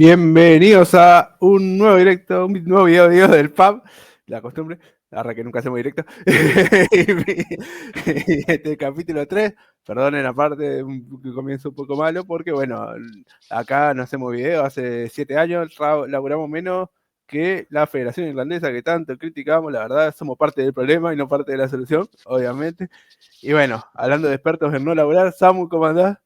Bienvenidos a un nuevo directo, un nuevo video del pub. La costumbre, ahora que nunca hacemos directo. Este capítulo 3, perdonen aparte, un comienzo un poco malo, porque bueno, acá no hacemos video, hace 7 años laburamos menos que la Federación Irlandesa que tanto criticamos, la verdad, somos parte del problema y no parte de la solución, obviamente. Y bueno, hablando de expertos en no laburar, Samu, ¿cómo andás?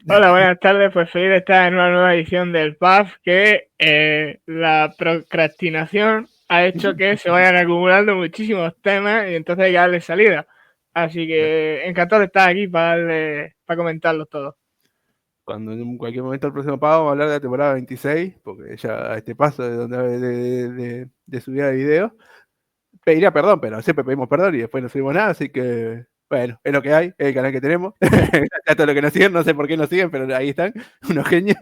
Hola, buenas tardes. Pues feliz de estar en una nueva edición del PAF, que la procrastinación ha hecho que se vayan acumulando muchísimos temas y entonces hay que darle salida. Así que encantado de estar aquí para comentarlos todos. Cuando en cualquier momento el próximo pago vamos a hablar de la temporada 26, porque ya a este paso de subida de videos, pediría perdón, pero siempre pedimos perdón y después no subimos nada, así que bueno, es lo que hay, es el canal que tenemos. A todos los que nos siguen, no sé por qué nos siguen, pero ahí están, unos genios.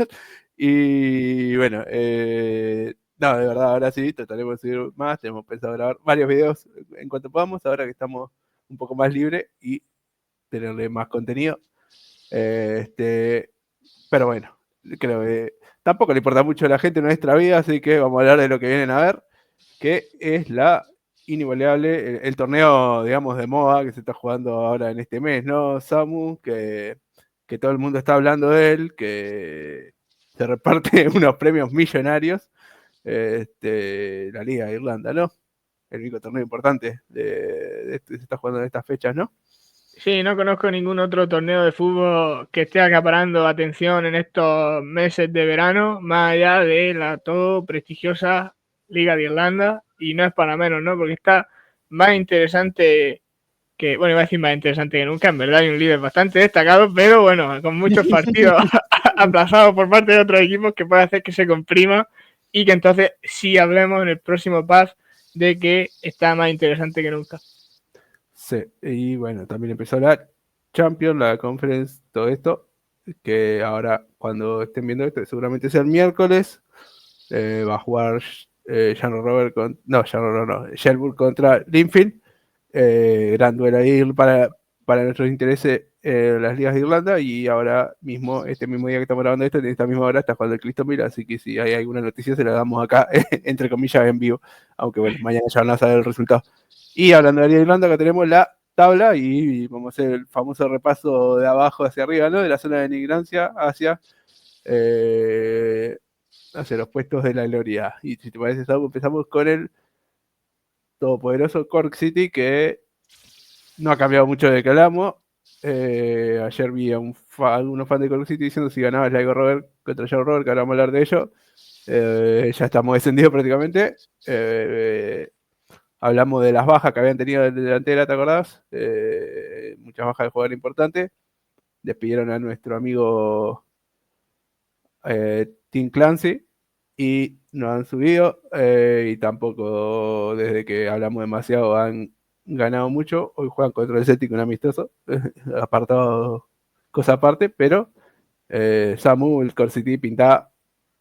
Y bueno, no, de verdad, ahora sí, trataremos de subir más, tenemos pensado grabar varios videos en cuanto podamos, ahora que estamos un poco más libres y tenerle más contenido. Pero bueno, creo que tampoco le importa mucho a la gente nuestra vida, así que vamos a hablar de lo que vienen a ver, que es la inigualable, el torneo, digamos, de moda que se está jugando ahora en este mes, ¿no, Samu? Que todo el mundo está hablando de él, que se reparte unos premios millonarios, la Liga de Irlanda, ¿no? El único torneo importante que se está jugando en estas fechas, ¿no? Sí, no conozco ningún otro torneo de fútbol que esté acaparando atención en estos meses de verano, más allá de la todo prestigiosa Liga de Irlanda, y no es para menos, ¿no? Porque está más interesante que, bueno, iba a decir más interesante que nunca, en verdad hay un líder bastante destacado, pero bueno, con muchos partidos aplazados por parte de otros equipos que puede hacer que se comprima y que entonces sí hablemos en el próximo pass de que está más interesante que nunca. Sí, y bueno, también empezó la Champions, la Conference, todo esto, que ahora cuando estén viendo esto, seguramente sea el miércoles, va a jugar Shelburne contra Linfield, gran duelo ahí para nuestros intereses las ligas de Irlanda, y ahora mismo, este mismo día que estamos grabando esto, en esta misma hora está jugando el Cliston, así que si hay alguna noticia se la damos acá, entre comillas, en vivo, aunque bueno, mañana ya van a saber el resultado. Y hablando de Irlanda, acá tenemos la tabla y vamos a hacer el famoso repaso de abajo hacia arriba, ¿no? De la zona de emigrancia hacia los puestos de la gloria. Y si te parece, Saúl, empezamos con el todopoderoso Cork City, que no ha cambiado mucho de que hablamos. Ayer vi a algunos fans de Cork City diciendo si ganaba el Laigo Robert contra Joe Robert, que ahora vamos a hablar de ello. Ya estamos descendidos prácticamente. Hablamos de las bajas que habían tenido de delantera, ¿te acordás? Muchas bajas de jugador importante. Despidieron a nuestro amigo Tim Clancy y no han subido. Y tampoco desde que hablamos demasiado han ganado mucho. Hoy juegan contra el Celtic un amistoso, apartado, cosa aparte, pero Samu, el Core City pinta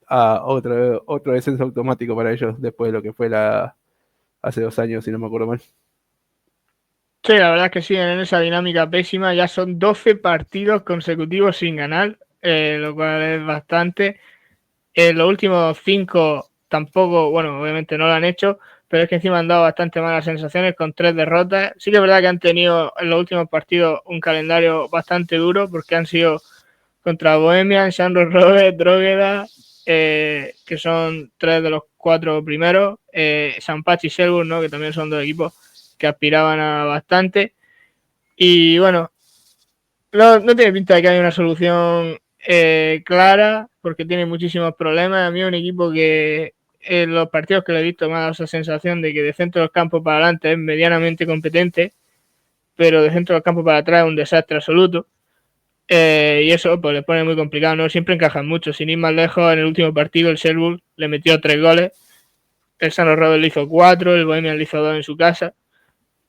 a otro descenso automático para ellos después de lo que fue hace 2 años, si no me acuerdo mal. Sí, la verdad es que siguen en esa dinámica pésima. Ya son 12 partidos consecutivos sin ganar, lo cual es bastante. En los últimos 5 tampoco, bueno, obviamente no lo han hecho, pero es que encima han dado bastante malas sensaciones con 3 derrotas. Sí que es verdad que han tenido en los últimos partidos un calendario bastante duro porque han sido contra Bohemian, Shamrock Rovers, Drogheda, que son 3 de los 4 primeros, St. Patch y Shelburne, ¿no? Que también son 2 equipos que aspiraban a bastante. Y bueno, no tiene pinta de que haya una solución clara, porque tiene muchísimos problemas. A mí es un equipo que en los partidos que lo he visto me ha dado esa sensación de que de centro del campo para adelante es medianamente competente, pero de centro del campo para atrás es un desastre absoluto. Y eso pues le pone muy complicado, no siempre encajan mucho. Sin ir más lejos, en el último partido el Shelburne le metió 3 goles, el San Robert le hizo 4, el Bohemian le hizo 2 en su casa.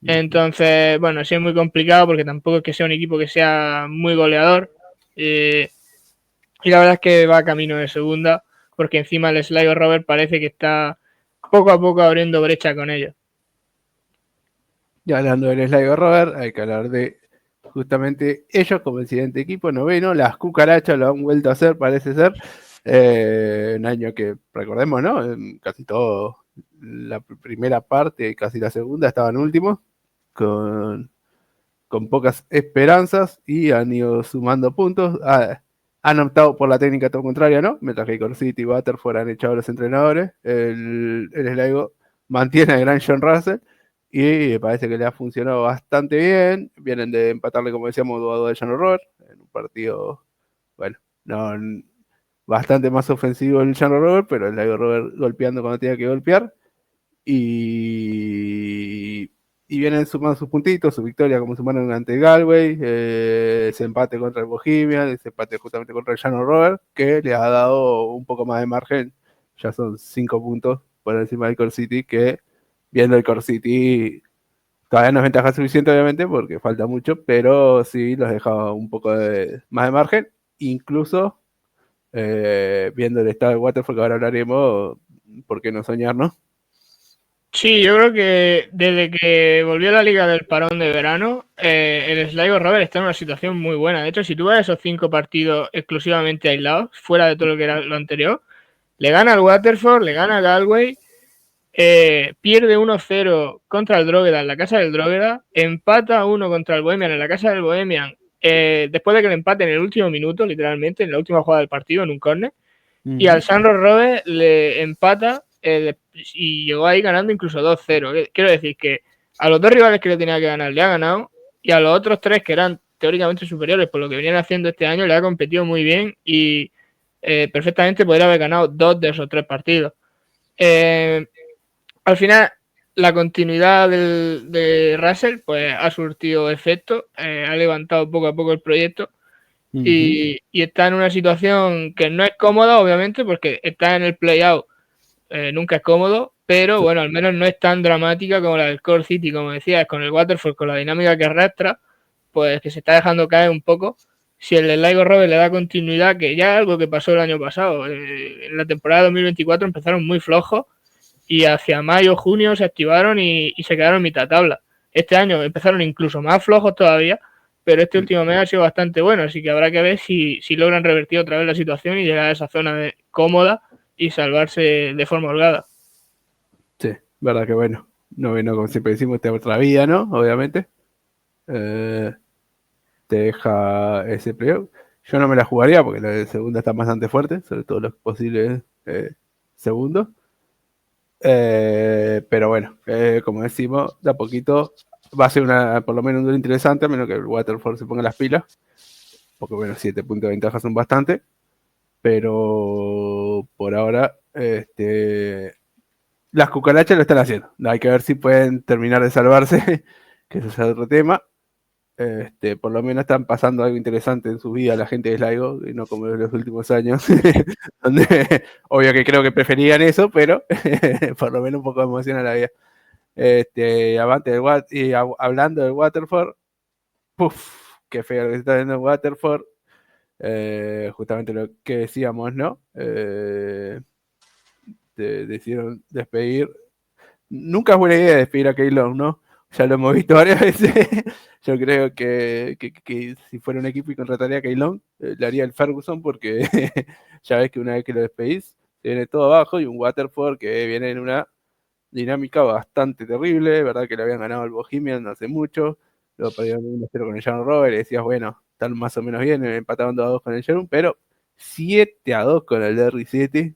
Entonces, bueno, sí es muy complicado porque tampoco es que sea un equipo que sea muy goleador. Y la verdad es que va camino de segunda, porque encima el Sligo Robert parece que está poco a poco abriendo brecha con ellos. Y hablando del Sligo Robert, hay que hablar de justamente ellos como el siguiente equipo, noveno. Las cucarachas lo han vuelto a hacer, parece ser. Un año que, recordemos, ¿no? Casi todo, la primera parte y casi la segunda estaban últimos, con pocas esperanzas y han ido sumando puntos. Han optado por la técnica todo contraria, ¿no? Mientras que Corsity y Waterford han echado a los entrenadores. El Sligo mantiene al gran John Russell y parece que le ha funcionado bastante bien. Vienen de empatarle, como decíamos, 2-2 de John Rover en un partido, bueno, no, bastante más ofensivo el John Rover, pero el Sligo Rover golpeando cuando tenía que golpear. Y vienen sumando sus puntitos, su victoria como sumaron ante Galway, ese empate contra el Bohemian, ese empate justamente contra el Llano Rover, que le ha dado un poco más de margen. Ya son 5 puntos por encima del Core City, que viendo el Core City todavía no es ventaja suficiente, obviamente, porque falta mucho, pero sí los deja un poco más de margen. Incluso viendo el estado de Waterford, que ahora hablaremos, ¿por qué no soñar, no? Sí, yo creo que desde que volvió a la liga del parón de verano, el Sligo Rovers está en una situación muy buena. De hecho, si tú ves esos 5 partidos exclusivamente aislados, fuera de todo lo que era lo anterior, le gana al Waterford, le gana a Galway, pierde 1-0 contra el Drogheda en la casa del Drogheda, empata 1 contra el Bohemian en la casa del Bohemian, después de que le empate en el último minuto, literalmente, en la última jugada del partido, en un córner, y al Sandro Rovers le empata y llegó ahí ganando incluso 2-0. Quiero decir que a los 2 rivales que le tenía que ganar le ha ganado, y a los otros 3 que eran teóricamente superiores por lo que venían haciendo este año le ha competido muy bien y perfectamente podría haber ganado 2 de esos 3 partidos. Al final la continuidad de Russell pues ha surtido efecto, ha levantado poco a poco el proyecto. Y está en una situación que no es cómoda, obviamente, porque está en el play-out, nunca es cómodo, pero bueno, al menos no es tan dramática como la del Core City, como decías, con el Waterford, con la dinámica que arrastra, pues que se está dejando caer un poco. Si el Sligo Rovers le da continuidad, que ya es algo que pasó el año pasado, en la temporada 2024 empezaron muy flojos y hacia mayo, junio se activaron y se quedaron en mitad tabla. Este año empezaron incluso más flojos todavía, pero este último mes ha sido bastante bueno, así que habrá que ver si logran revertir otra vez la situación y llegar a esa zona cómoda y salvarse de forma holgada. Sí, verdad que bueno. No, como siempre decimos, te da otra vida, ¿no? Obviamente. Te deja ese playoff. Yo no me la jugaría porque la de segunda está bastante fuerte, sobre todo los posibles segundos. Pero bueno, como decimos, de a poquito va a ser por lo menos un duelo interesante, a menos que el Waterford se ponga las pilas. Porque bueno, 7 puntos de ventaja son bastante. Pero por ahora, las cucarachas lo están haciendo. Hay que ver si pueden terminar de salvarse, que eso es otro tema. Por lo menos están pasando algo interesante en su vida la gente de Sligo, y no como en los últimos años, donde obvio que creo que preferían eso, pero por lo menos un poco de emoción a la vida. Hablando del Waterford, puff, qué feo lo que se está viendo en Waterford. Justamente lo que decíamos, ¿no? Decidieron despedir. Nunca es buena idea despedir a Keylor, ¿no? Ya lo hemos visto varias veces. Yo creo que si fuera un equipo y contrataría a Keylon, le haría el Ferguson, porque ya ves que una vez que lo despedís, se viene todo abajo, y un Waterford que viene en una dinámica bastante terrible, ¿verdad? Que le habían ganado al Bohemian no hace mucho, luego perdieron 1-0 con el Jan Rover, y decías, bueno, están más o menos bien, empataron 2-2 con el Sherun, pero 7-2 con el Derry City.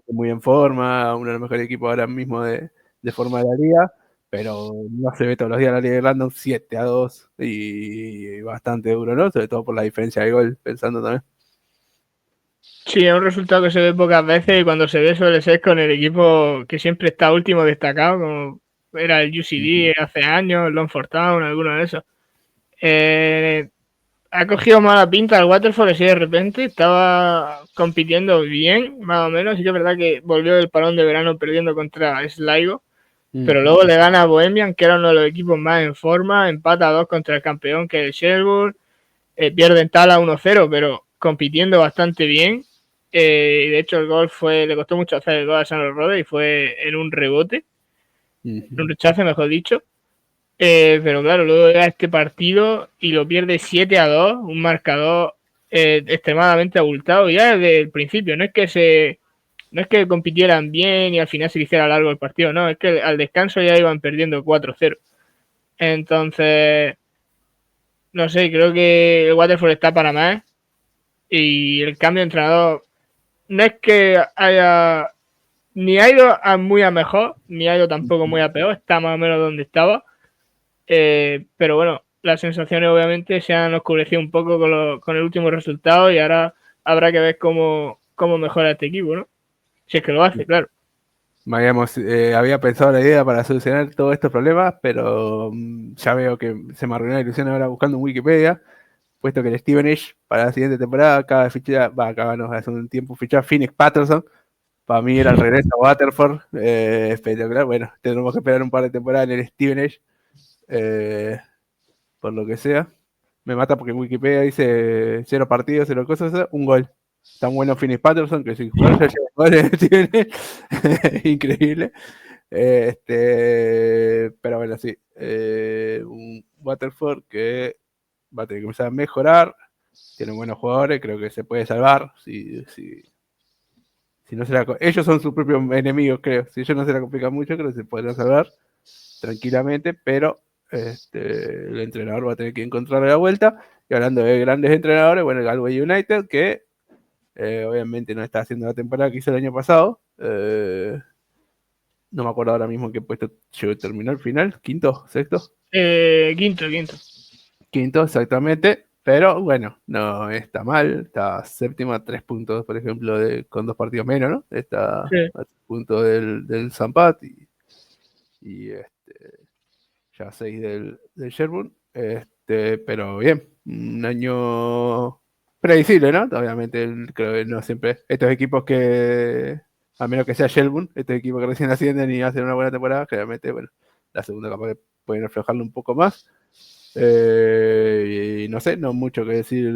Muy en forma, uno de los mejores equipos ahora mismo de forma de la liga, pero no se ve todos los días en la Liga de Irlanda un 7-2 y bastante duro, ¿no? Sobre todo por la diferencia de gol, pensando también. Sí, es un resultado que se ve pocas veces y cuando se ve suele ser con el equipo que siempre está último destacado, como era el UCD hace años, el Longford Town, alguno de esos. Ha cogido mala pinta el Waterford así de repente, estaba compitiendo bien, más o menos, y que es verdad que volvió del parón de verano perdiendo contra Sligo, pero luego le gana a Bohemian, que era uno de los equipos más en forma, empata 2 contra el campeón, que es el Shelburne, pierde en Tala 1-0, pero compitiendo bastante bien, y de hecho el gol le costó mucho hacer el gol a San Rode y fue en un rebote, en un rechace mejor dicho. Pero claro, luego llega este partido y lo pierde 7-2, un marcador extremadamente abultado ya desde el principio. No es que compitieran bien y al final se hiciera largo el partido, no, es que al descanso ya iban perdiendo 4-0. Entonces, no sé, creo que el Waterford está para más y el cambio de entrenador no es que haya ni ha ido muy a mejor, ni ha ido tampoco muy a peor, está más o menos donde estaba. Pero bueno, las sensaciones obviamente se han oscurecido un poco con el último resultado y ahora habrá que ver cómo mejora este equipo, ¿no? Si es que lo hace, claro. Había pensado la idea para solucionar todos estos problemas, pero ya veo que se me arruinó la ilusión ahora buscando en Wikipedia, puesto que el Stevenage para la siguiente temporada acaba de fichar, hace un tiempo fichar Phoenix Patterson. Para mí era el regreso a Waterford, espectacular. Bueno, tendremos que esperar un par de temporadas en el Stevenage, por lo que sea. Me mata porque en Wikipedia dice 0 partidos, 0 cosas, un gol. Tan bueno Phoenix Patterson que sin jugar ya lleva goles. Increíble. Pero bueno, sí. Un Waterford que va a tener que empezar a mejorar. Tiene buenos jugadores, creo que se puede salvar. Si no se ellos son sus propios enemigos, creo. Si ellos no se la complican mucho, creo que se podrán salvar tranquilamente, pero el entrenador va a tener que encontrarle la vuelta. Y hablando de grandes entrenadores, bueno, el Galway United, que obviamente no está haciendo la temporada que hizo el año pasado. No me acuerdo ahora mismo en qué puesto terminó el final. ¿Quinto? ¿Sexto? Quinto. Quinto, exactamente. Pero bueno, no está mal. Está séptima, 3 puntos, por ejemplo, con 2 partidos menos, ¿no? Está Sí. a 3 puntos del Zampat y ya 6 del Sherburne. Pero bien, un año predecible, ¿no? Obviamente, creo que no siempre. Estos equipos que, a menos que sea Sherburne, estos equipos que recién ascienden y hacen una buena temporada, generalmente, bueno, la segunda capaz que pueden reflejarlo un poco más. Y no sé, no mucho que decir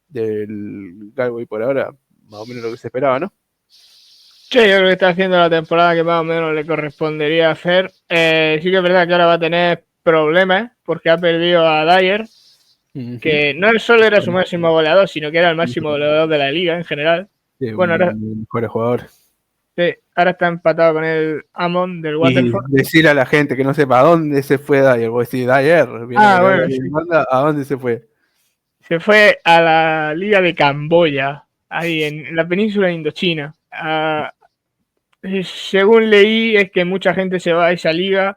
del Galway por ahora, más o menos lo que se esperaba, ¿no? Sí, yo creo que está haciendo la temporada que más o menos le correspondería hacer. Sí que es verdad que ahora va a tener problemas porque ha perdido a Dyer, que no solo era su máximo goleador, sino que era el máximo goleador de la liga en general. Sí, bueno, ahora, mejores jugadores. Sí, ahora está empatado con el Amon del Waterford. Y decir a la gente que no sepa a dónde se fue Dyer. Vos decís, Dyer, bueno, sí. ¿A dónde se fue? Se fue a la Liga de Camboya, ahí en la península de Indochina. Según leí, es que mucha gente se va a esa liga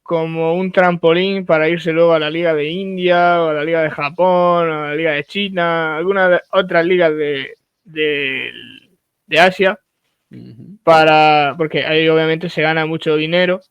como un trampolín para irse luego a la Liga de India, o a la Liga de Japón, o a la Liga de China, algunas otras ligas de Asia, porque ahí obviamente se gana mucho dinero.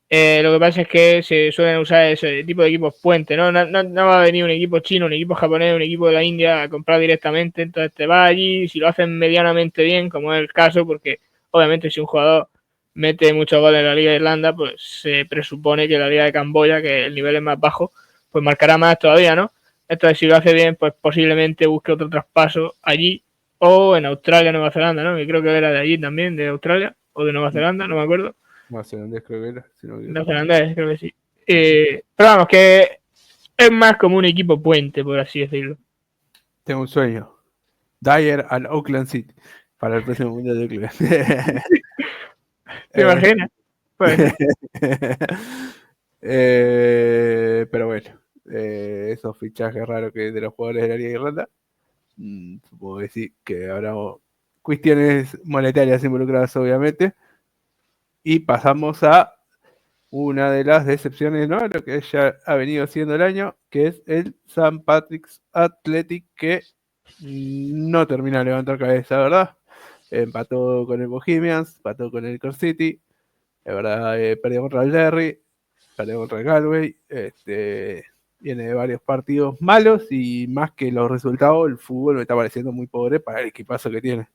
Lo que pasa es que se suelen usar ese tipo de equipos puente, ¿no? No va a venir un equipo chino, un equipo japonés, un equipo de la India a comprar directamente, entonces te vas allí, si lo hacen medianamente bien, como es el caso, porque obviamente si un jugador mete muchos goles en la Liga de Irlanda, pues se presupone que la Liga de Camboya, que el nivel es más bajo, pues marcará más todavía, ¿no? Entonces si lo hace bien, pues posiblemente busque otro traspaso allí o en Australia, Nueva Zelanda, ¿no? Que creo que era de allí también, de Australia o de Nueva Zelanda, no me acuerdo. Nueva Zelanda creo que era. Nueva Zelanda, creo que sí. Pero vamos, que es más como un equipo puente, por así decirlo. Tengo un sueño. Dyer al Auckland City para el próximo Mundial de Clubes. ¿Te imaginas? Pues. Pero bueno, esos fichajes raros que de los jugadores de la Liga de Irlanda, supongo que sí, que habrá cuestiones monetarias involucradas obviamente. Y pasamos a una de las decepciones, ¿no? Lo que ya ha venido siendo el año, que es el St. Patrick's Athletic, que no termina de levantar cabeza, ¿verdad? Empató con el Bohemians, empató con el Cork City, de verdad, perdió contra el Derry, perdió contra el Galway, viene de varios partidos malos y más que los resultados, el fútbol me está pareciendo muy pobre para el equipazo que tiene.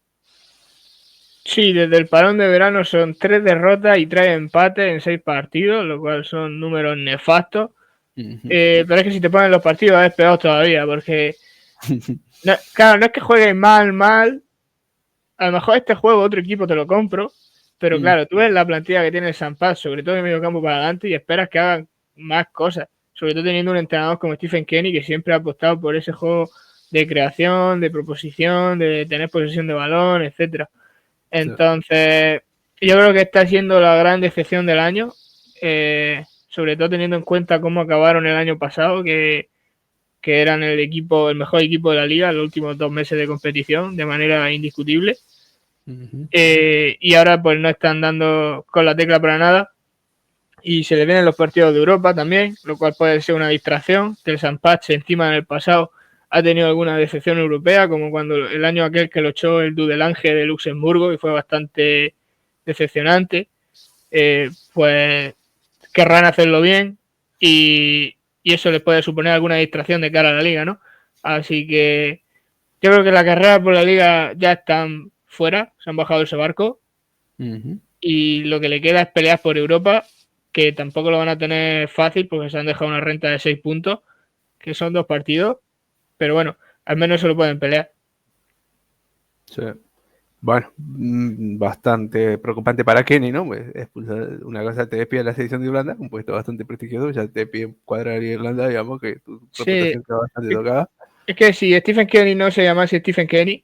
Sí, desde el parón de verano son 3 derrotas y 3 empates en 6 partidos, lo cual son números nefastos. Pero es que si te ponen los partidos es peor todavía, porque claro, no es que juegues mal. A lo mejor este juego otro equipo te lo compro, pero claro, tú ves la plantilla que tiene el St. Pat, sobre todo en el medio campo para adelante, y esperas que hagan más cosas. sobre todo teniendo un entrenador como Stephen Kenny, que siempre ha apostado por ese juego de creación, de proposición, de tener posesión de balón, etcétera. Entonces, yo creo que está siendo la gran decepción del año, sobre todo teniendo en cuenta cómo acabaron el año pasado, que eran el mejor equipo de la liga en los últimos 2 meses de competición, de manera indiscutible. Y ahora pues no están dando con la tecla para nada. Y se le vienen los partidos de Europa también, lo cual puede ser una distracción. Que el San Pache encima en el pasado ha tenido alguna decepción europea, como cuando el año aquel que lo echó el Dudelange de Luxemburgo y fue bastante decepcionante. Pues querrán hacerlo bien y eso les puede suponer alguna distracción de cara a la liga, ¿no? Así que yo creo que la carrera por la liga ya están fuera, se han bajado ese barco y lo que le queda es pelear por Europa, que tampoco lo van a tener fácil porque se han dejado una renta de 6 puntos, que son 2 partidos, pero bueno, al menos se lo pueden pelear. Sí. Bueno, bastante preocupante para Kenny, ¿no? Pues una cosa te despide la selección de Irlanda, un puesto bastante prestigioso, ya te piden cuadrar Irlanda, digamos, que tu reputación está bastante tocada. Es que si Stephen Kenny no se llamase Stephen Kenny,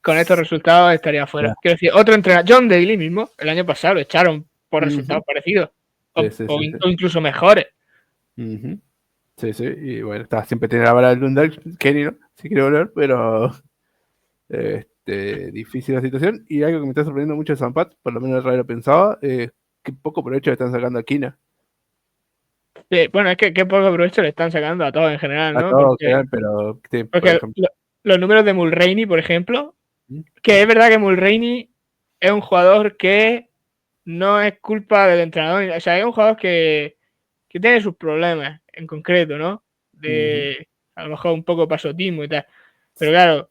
con estos resultados estaría fuera. Quiero decir, otro entrenador, John Daly mismo, el año pasado lo echaron por resultados parecidos, o incluso mejores. Sí, y bueno, siempre tiene la vara del Dundalk, Kenny, ¿no? Si quiere volver, pero difícil la situación. Y algo que me está sorprendiendo mucho de San Pat, por lo menos el Rayo pensaba, que poco provecho le están sacando a Quina. Bueno, es que qué poco provecho le están sacando a todos en general, ¿no? A todos en general, pero porque los números de Mulroney, por ejemplo, que es verdad que Mulroney es un jugador que no es culpa del entrenador, o sea, es un jugador que tiene sus problemas en concreto, ¿no? De a lo mejor un poco pasotismo y tal. Pero claro,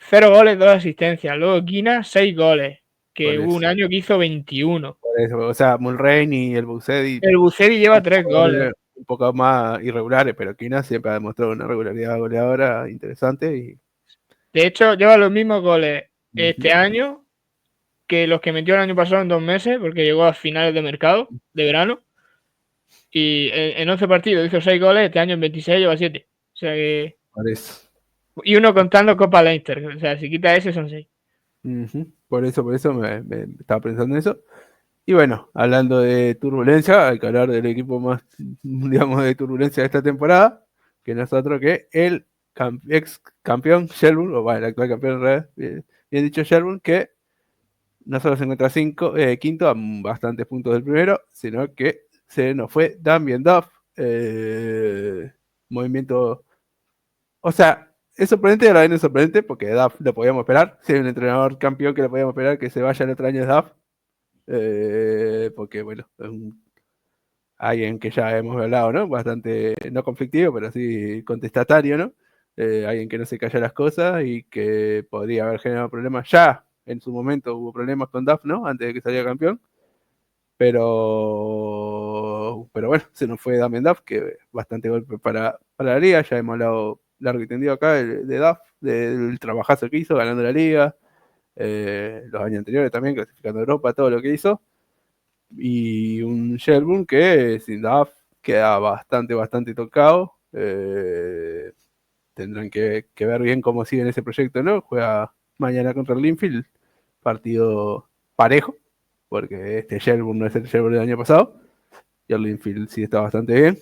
0 goles, 2 asistencias. Luego Quina, 6 goles. Que hubo un año que hizo 21. Por eso, o sea, Mulroney y el Bucedi. El Bucedi lleva 3 goles. Un poco más irregulares, pero Quina siempre ha demostrado una regularidad goleadora interesante. De hecho, lleva los mismos goles este año que los que metió el año pasado en 2 meses, porque llegó a finales de mercado, de verano. Y en 11 partidos hizo 6 goles, este año en 26 lleva 7. O sea que... Por eso. Y uno contando Copa Leinster. O sea, si quita ese son 6. Por eso me estaba pensando en eso. Y bueno, hablando de turbulencia, hay que hablar del equipo más, digamos, de turbulencia de esta temporada, que no es otro que el ex campeón Shelbourne, o bueno, el actual campeón en realidad, bien dicho Shelbourne, que no solo se encuentra quinto a bastantes puntos del primero, sino que se nos fue Damien Duff. Movimiento, o sea, es sorprendente y a la vez no es sorprendente, porque Duff lo podíamos esperar. Si hay un entrenador campeón que lo podíamos esperar que se vaya el otro año es Duff. Porque bueno, es alguien que ya hemos hablado, ¿no? Bastante, no conflictivo, pero sí contestatario, ¿no? Alguien que no se calla las cosas y que podría haber generado problemas. Ya en su momento hubo problemas con Duff, ¿no? Antes de que saliera campeón. Pero bueno, se nos fue Damien Duff, que bastante golpe para la liga. Ya hemos hablado largo y tendido acá de Duff, del trabajazo que hizo ganando la liga. Los años anteriores también, clasificando a Europa, todo lo que hizo. Y un Shelbourne que sin Duff queda bastante tocado. Tendrán que ver bien cómo sigue en ese proyecto, ¿no? Juega mañana contra el Linfield, partido parejo, porque este Shelbourne no es el Shelbourne del año pasado, y el Linfield sí está bastante bien.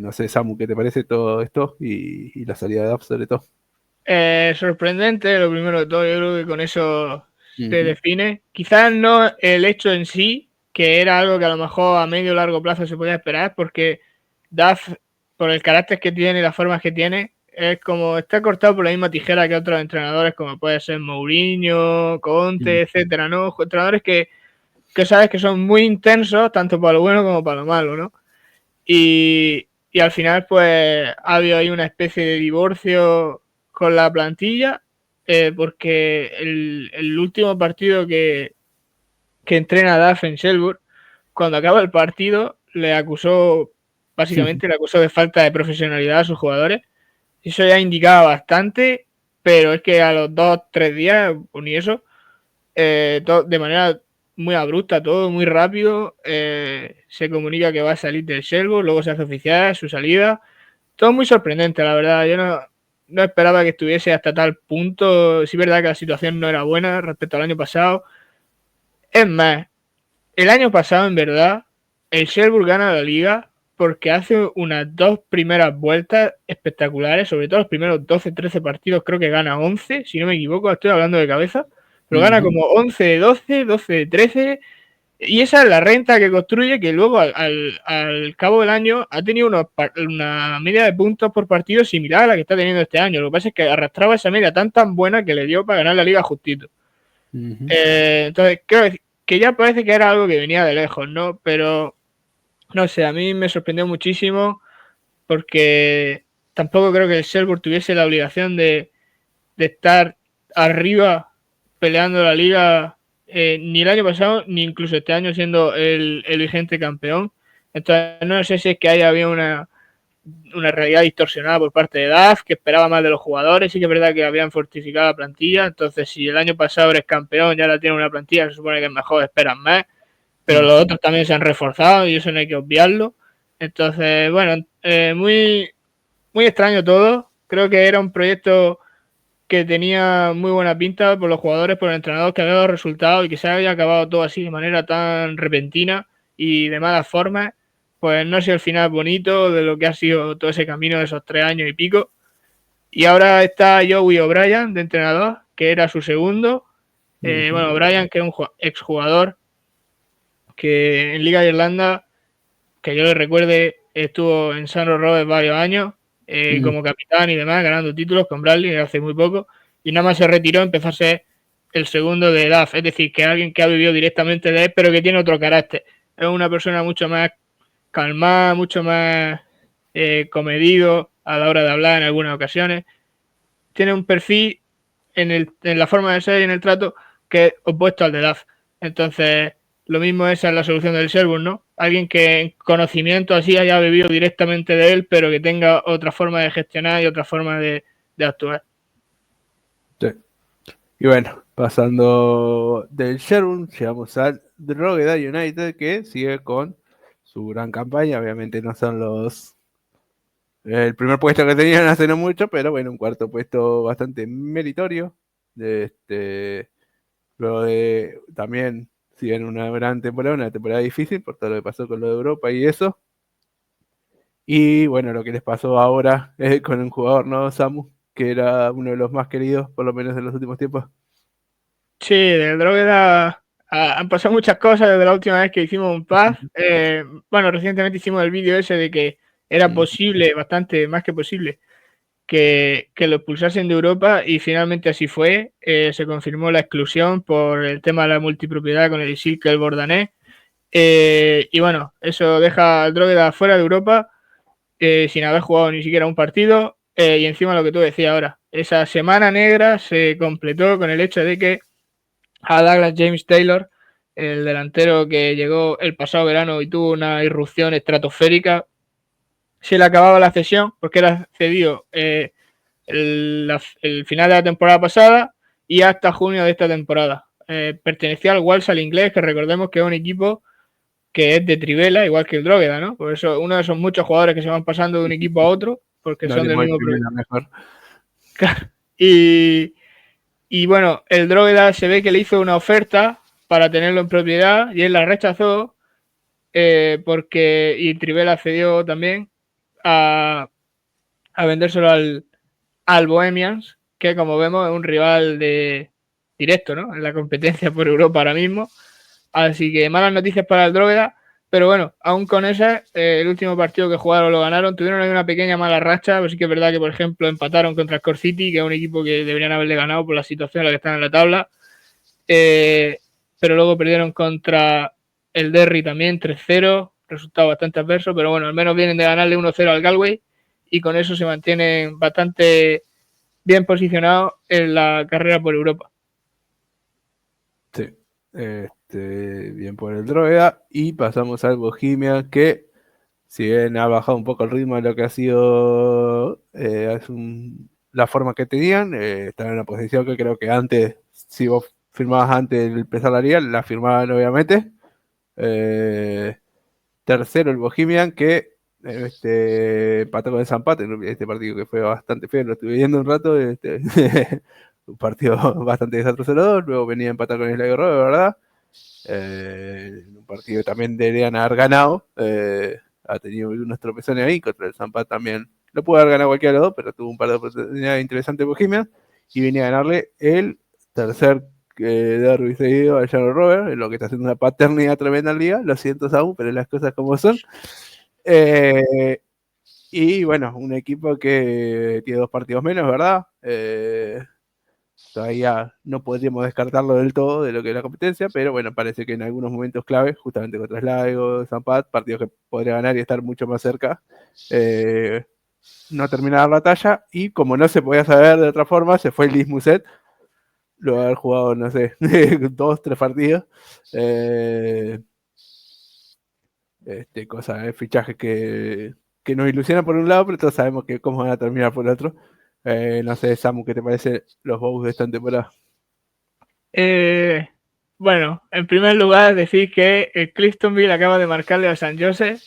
No sé, Samu, ¿qué te parece todo esto? Y la salida de Duff sobre todo. Sorprendente, lo primero de todo, yo creo que con eso se define. Quizás no el hecho en sí, que era algo que a lo mejor a medio o largo plazo se podía esperar, porque Duff, por el carácter que tiene y las formas que tiene, es como está cortado por la misma tijera que otros entrenadores, como puede ser Mourinho, Conte, etcétera, ¿no? Entrenadores que sabes que son muy intensos, tanto para lo bueno como para lo malo, ¿no? Y al final, pues, ha habido ahí una especie de divorcio con la plantilla, porque el último partido que entrena Duff en Shelbourne, cuando acaba el partido, le acusó de falta de profesionalidad a sus jugadores. Eso ya indicaba bastante, pero es que a los 2-3 días, o ni eso, de manera muy abrupta todo, muy rápido. Se comunica que va a salir del Shelbourne, luego se hace oficial su salida. Todo muy sorprendente, la verdad. Yo no esperaba que estuviese hasta tal punto. Sí, es verdad que la situación no era buena respecto al año pasado. Es más, el año pasado, en verdad, el Shelbourne gana la liga porque hace unas 2 primeras vueltas espectaculares, sobre todo los primeros 12-13 partidos, creo que gana 11, si no me equivoco, estoy hablando de cabeza, pero gana como 11 de 12, 12 de 13, y esa es la renta que construye, que luego al cabo del año ha tenido una media de puntos por partido similar a la que está teniendo este año. Lo que pasa es que arrastraba esa media tan buena que le dio para ganar la liga justito. Entonces, creo que ya parece que era algo que venía de lejos, ¿no? Pero, no sé, a mí me sorprendió muchísimo porque tampoco creo que el Shelbourne tuviese la obligación de estar arriba peleando la liga ni el año pasado, ni incluso este año siendo el vigente campeón. Entonces, no sé si es que haya habido una realidad distorsionada por parte de DAF, que esperaba más de los jugadores. Sí que es verdad que habían fortificado la plantilla, entonces si el año pasado eres campeón, ya la tienes una plantilla, se supone que es mejor, esperan más, pero los otros también se han reforzado y eso no hay que obviarlo. Entonces, bueno, muy, muy extraño todo. Creo que era un proyecto que tenía muy buena pinta por los jugadores, por el entrenador, que había dado resultados y que se haya acabado todo así de manera tan repentina y de mala forma, pues no ha sido el final bonito de lo que ha sido todo ese camino de esos 3 años y pico. Y ahora está Joey O'Brien de entrenador, que era su segundo. Bueno, O'Brien, que es un exjugador que en Liga de Irlanda, que yo le recuerde, estuvo en San Robert varios años como capitán y demás, ganando títulos con Bradley hace muy poco, y nada más se retiró, empezó a ser el segundo de DAF, es decir, que alguien que ha vivido directamente de él, pero que tiene otro carácter. Es una persona mucho más calmada, mucho más comedido a la hora de hablar en algunas ocasiones. Tiene un perfil en la forma de ser y en el trato que es opuesto al de DAF. Entonces, lo mismo esa es la solución del Shelbourne, ¿no? Alguien que en conocimiento así haya vivido directamente de él, pero que tenga otra forma de gestionar y otra forma de actuar. Sí. Y bueno, pasando del Sherbourne, llegamos al Drogheda United, que sigue con su gran campaña. Obviamente no son el primer puesto que tenían hace no mucho, pero bueno, un cuarto puesto bastante meritorio. Luego de también siguen una gran temporada, una temporada difícil por todo lo que pasó con lo de Europa y eso. Y bueno, lo que les pasó ahora con un jugador, ¿no? Samu, que era uno de los más queridos, por lo menos en los últimos tiempos. Sí, del Drogheda han pasado muchas cosas desde la última vez que hicimos un PAF. Bueno, recientemente hicimos el vídeo ese de que era posible, bastante más que posible, que lo expulsasen de Europa y finalmente así fue. Se confirmó la exclusión por el tema de la multipropiedad con el ISIL que el Bordanés. Y bueno, eso deja al Drogheda fuera de Europa sin haber jugado ni siquiera un partido. Y encima lo que tú decías ahora, esa semana negra se completó con el hecho de que a Douglas James Taylor, el delantero que llegó el pasado verano y tuvo una irrupción estratosférica, se le acababa la cesión porque era cedido el final de la temporada pasada y hasta junio de esta temporada. Pertenecía al Walsall inglés, que recordemos que es un equipo que es de Trivela, igual que el Drogheda, ¿no? Por eso uno de esos muchos jugadores que se van pasando de un equipo a otro, porque son del mismo mejor. Y bueno, el Drogheda se ve que le hizo una oferta para tenerlo en propiedad y él la rechazó y Trivela cedió también a vendérselo al Bohemians, que como vemos es un rival directo, ¿no? En la competencia por Europa ahora mismo. Así que malas noticias para el Drogheda, pero bueno, aún con esa, el último partido que jugaron lo ganaron, tuvieron ahí una pequeña mala racha, pero sí que es verdad que, por ejemplo, empataron contra Score City, que es un equipo que deberían haberle ganado por la situación en la que están en la tabla, pero luego perdieron contra el Derry también 3-0, resultado bastante adverso, pero bueno, al menos vienen de ganarle 1-0 al Galway y con eso se mantienen bastante bien posicionados en la carrera por Europa. Sí, bien por el Drogheda. Y pasamos al Bohemia, que si bien ha bajado un poco el ritmo de lo que ha sido la forma que tenían, están en una posición que creo que antes, si vos firmabas antes de empezar la liga, la firmaban obviamente. Tercero el Bohemian, que empató con el San Pate, este partido que fue bastante feo, lo estuve viendo un rato, un partido bastante desastroso, luego venía a empatar con el Lago Robe, ¿verdad? Un partido que también deberían haber ganado, ha tenido unos tropezones ahí, contra el San Pate también, lo pudo haber ganado cualquiera de los dos, pero tuvo un par de oportunidades interesantes Bohemian, y venía a ganarle el tercer derby seguido a Shadow Robert, en lo que está haciendo una paternidad tremenda en liga, lo siento Samu, pero las cosas como son. Y bueno, un equipo que tiene 2 partidos menos, ¿verdad? Todavía no podríamos descartarlo del todo de lo que es la competencia, pero bueno, parece que en algunos momentos clave, justamente contra Sligo, Zampat, partidos que podría ganar y estar mucho más cerca, no terminar la talla, y como no se podía saber de otra forma, se fue el Liz Muset, luego de haber jugado, no sé, 2, 3 partidos. Fichajes que nos ilusionan por un lado, pero todos sabemos que cómo van a terminar por otro. No sé, Samu, ¿qué te parece los Bows de esta temporada? Bueno, en primer lugar decir que el Cliftonville acaba de marcarle a San Jose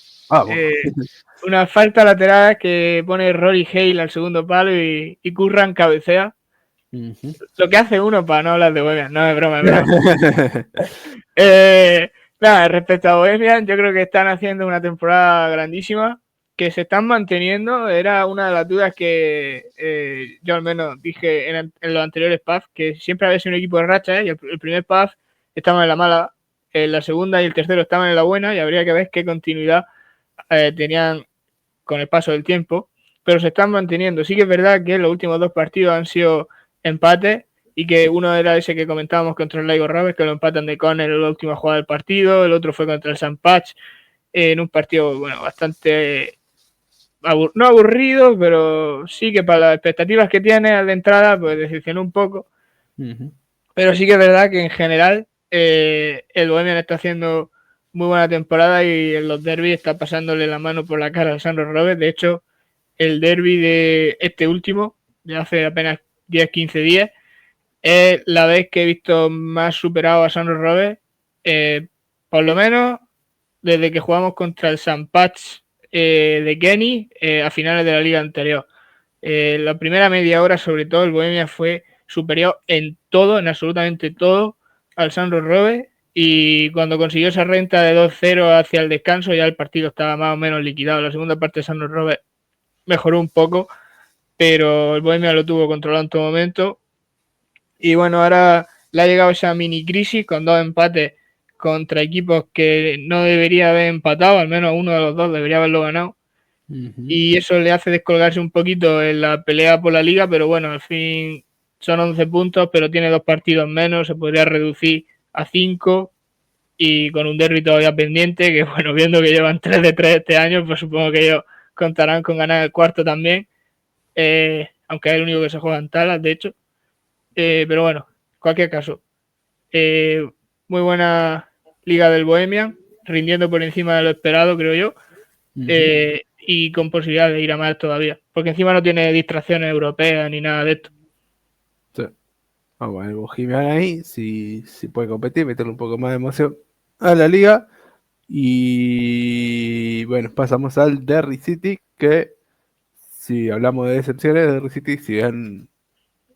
una falta lateral que pone Rory Hale al segundo palo y Curran cabecea. Lo que hace uno para no hablar de Bohemian, no es broma, es broma. Nada, respecto a Bohemian, yo creo que están haciendo una temporada grandísima, que se están manteniendo. Era una de las dudas que yo al menos dije en los anteriores PAF, que siempre había sido un equipo de racha, y el primer PAF estaba en la mala, la segunda y el tercero estaban en la buena, y habría que ver qué continuidad tenían con el paso del tiempo, pero se están manteniendo. Sí que es verdad que los últimos 2 partidos han sido empates, y que uno era ese que comentábamos contra el Laigo Robes, que lo empatan de córner en la última jugada del partido, el otro fue contra el San Patch, en un partido, bueno, bastante no aburrido, pero sí que para las expectativas que tiene al de entrada, pues decepcionó un poco. Pero sí que es verdad que en general el Bohemian está haciendo muy buena temporada, y en los derbis está pasándole la mano por la cara al San Robes. De hecho, el derby de este último, de hace apenas 10-15 días, es la vez que he visto más superado a San Robert, por lo menos desde que jugamos contra el San Patch de Kenny a finales de la liga anterior. La primera media hora, sobre todo, el Bohemia fue superior en todo, en absolutamente todo, al San Robert, y cuando consiguió esa renta de 2-0 hacia el descanso, ya el partido estaba más o menos liquidado. La segunda parte de San Robert mejoró un poco, pero el Bohemia lo tuvo controlado en todo momento. Y bueno, ahora le ha llegado esa mini crisis con 2 empates contra equipos que no debería haber empatado, al menos uno de los dos debería haberlo ganado. Y eso le hace descolgarse un poquito en la pelea por la liga, pero bueno, al fin son 11 puntos, pero tiene 2 partidos menos, se podría reducir a 5, y con un derbi todavía pendiente, que bueno, viendo que llevan 3 de 3 este año, pues supongo que ellos contarán con ganar el cuarto también, aunque es el único que se juega en Talas, de hecho. Pero bueno, en cualquier caso, muy buena liga del Bohemian, rindiendo por encima de lo esperado, creo yo, y con posibilidad de ir a más todavía, porque encima no tiene distracciones europeas ni nada de esto. Sí. Vamos a ver, Bohemian ahí, si puede competir, meterle un poco más de emoción a la liga. Y bueno, pasamos al Derry City, que si hablamos de decepciones, Derry City, si bien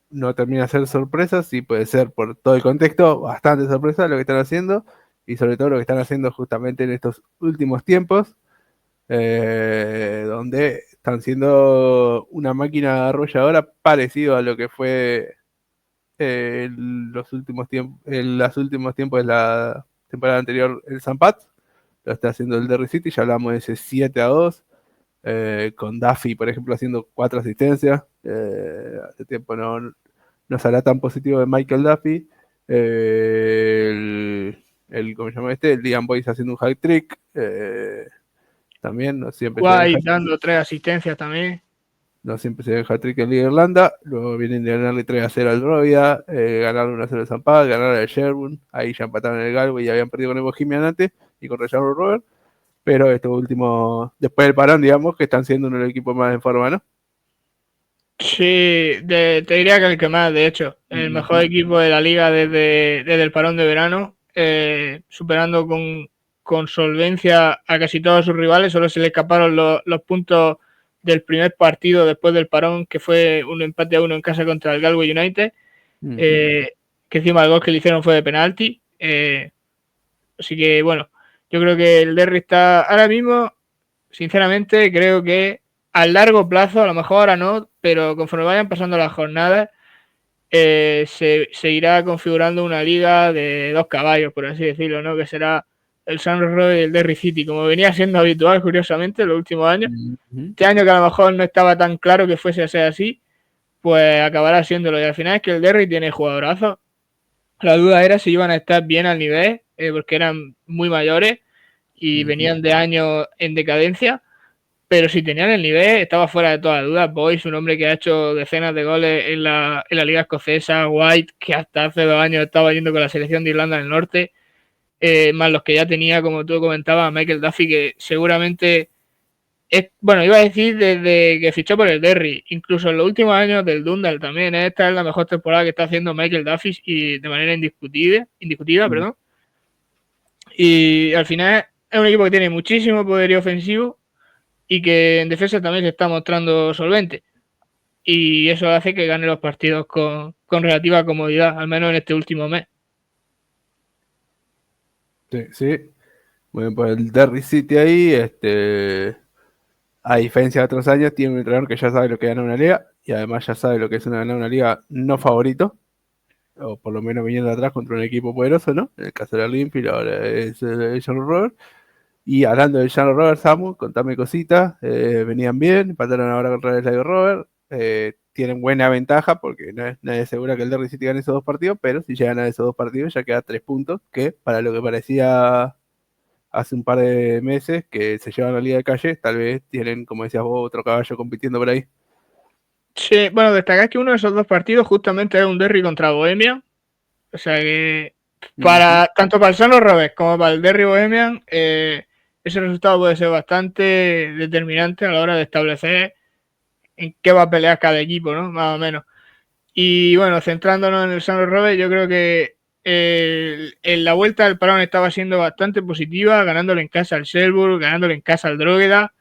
no termina de ser sorpresa, sí puede ser por todo el contexto bastante sorpresa lo que están haciendo, y sobre todo lo que están haciendo justamente en estos últimos tiempos, donde están siendo una máquina arrolladora parecido a lo que fue en los últimos tiempos, en los últimos tiempos de la temporada anterior el Zampat, lo está haciendo el Derry City, ya hablamos de ese 7-2, con Duffy, por ejemplo, haciendo 4 asistencias. Hace tiempo no será tan positivo de Michael Duffy. ¿Cómo se llama este? El Liam Boyce haciendo un hack trick. También no siempre White dando 3 asistencias también. No siempre se ve hat-trick en Liga Irlanda. Luego vienen de ganarle 3-0 al Rovia, ganarle 1-0 al Zampada, ganarle al Sherburne. Ahí ya empataron el Galway y habían perdido con el Bohemian antes y con Rayano Robert. Pero estos últimos, después del parón, digamos, que están siendo uno de los equipos más en forma, ¿no? Sí, te diría que el que más, de hecho, el mejor equipo de la liga desde el parón de verano, superando con solvencia a casi todos sus rivales. Solo se le escaparon los puntos del primer partido después del parón, que fue un empate a 1 en casa contra el Galway United, que encima el gol que le hicieron fue de penalti. Así que bueno, yo creo que el Derry está ahora mismo, sinceramente, creo que a largo plazo, a lo mejor ahora no, pero conforme vayan pasando las jornadas, se irá configurando una liga de dos caballos, por así decirlo, ¿no? Que será el San Roque y el Derry City, como venía siendo habitual, curiosamente, en los últimos años. Este año, que a lo mejor no estaba tan claro que fuese a ser así, pues acabará siéndolo. Y al final es que el Derry tiene jugadorazos. La duda era si iban a estar bien al nivel, porque eran muy mayores y venían de años en decadencia. Pero si tenían el nivel, estaba fuera de toda duda. Boyce, un hombre que ha hecho decenas de goles en la Liga Escocesa. White, que hasta hace 2 años estaba yendo con la selección de Irlanda del Norte. Más los que ya tenía, como tú comentabas, Michael Duffy, que seguramente bueno, iba a decir desde que fichó por el Derry, incluso en los últimos años del Dundee también. Esta es la mejor temporada que está haciendo Michael Duffy, y de manera indiscutida, perdón. Y al final es un equipo que tiene muchísimo poderío ofensivo y que en defensa también se está mostrando solvente. Y eso hace que gane los partidos con relativa comodidad, al menos en este último mes. Sí. Bueno, pues el Derry City ahí, a diferencia de otros años, tiene un entrenador que ya sabe lo que gana una liga y además ya sabe lo que es ganar una liga no favorito, o por lo menos viniendo atrás contra un equipo poderoso, ¿no? En el caso de Linfield ahora es el John Robert. Y hablando de John Robert, Samu, contame cositas, venían bien, empataron ahora contra el Sligo Robert, tienen buena ventaja porque nadie asegura que el Derry City gane esos 2 partidos, pero si llegan a esos 2 partidos ya queda 3 puntos, que para lo que parecía hace un par de meses que se llevan la liga de calle, tal vez tienen, como decías vos, otro caballo compitiendo por ahí. Sí, bueno, destacar que uno de esos 2 partidos justamente es un Derry contra Bohemia. O sea que tanto para el Sano Robes como para el Derry Bohemian, ese resultado puede ser bastante determinante a la hora de establecer en qué va a pelear cada equipo, ¿no? Más o menos. Y bueno, centrándonos en el Sano Robes, yo creo que en la vuelta del parón estaba siendo bastante positiva, ganándole en casa al Selburg, ganándole en casa al Drogheda,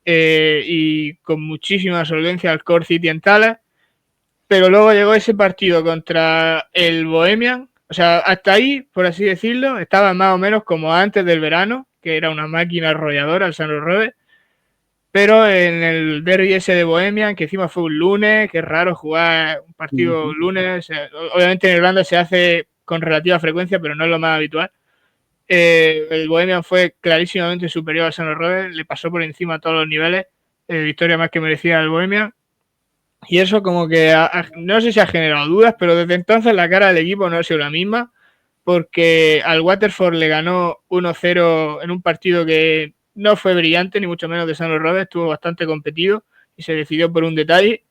y con muchísima solvencia al Core City en Talas. Pero luego llegó ese partido contra el Bohemian. O sea, hasta ahí, por así decirlo, estaba más o menos como antes del verano, que era una máquina arrolladora el San Robes. Pero en el derby ese de Bohemian, que encima fue un lunes, que es raro jugar un partido lunes. Obviamente en Irlanda se hace con relativa frecuencia, pero no es lo más habitual. El Bohemian fue clarísimamente superior al San Robes, le pasó por encima a todos los niveles. Victoria más que merecida del Bohemian. Y eso como que no sé si ha generado dudas, pero desde entonces la cara del equipo no ha sido la misma, porque al Waterford le ganó 1-0 en un partido que no fue brillante, ni mucho menos de San Robes, estuvo bastante competido y se decidió por un detalle.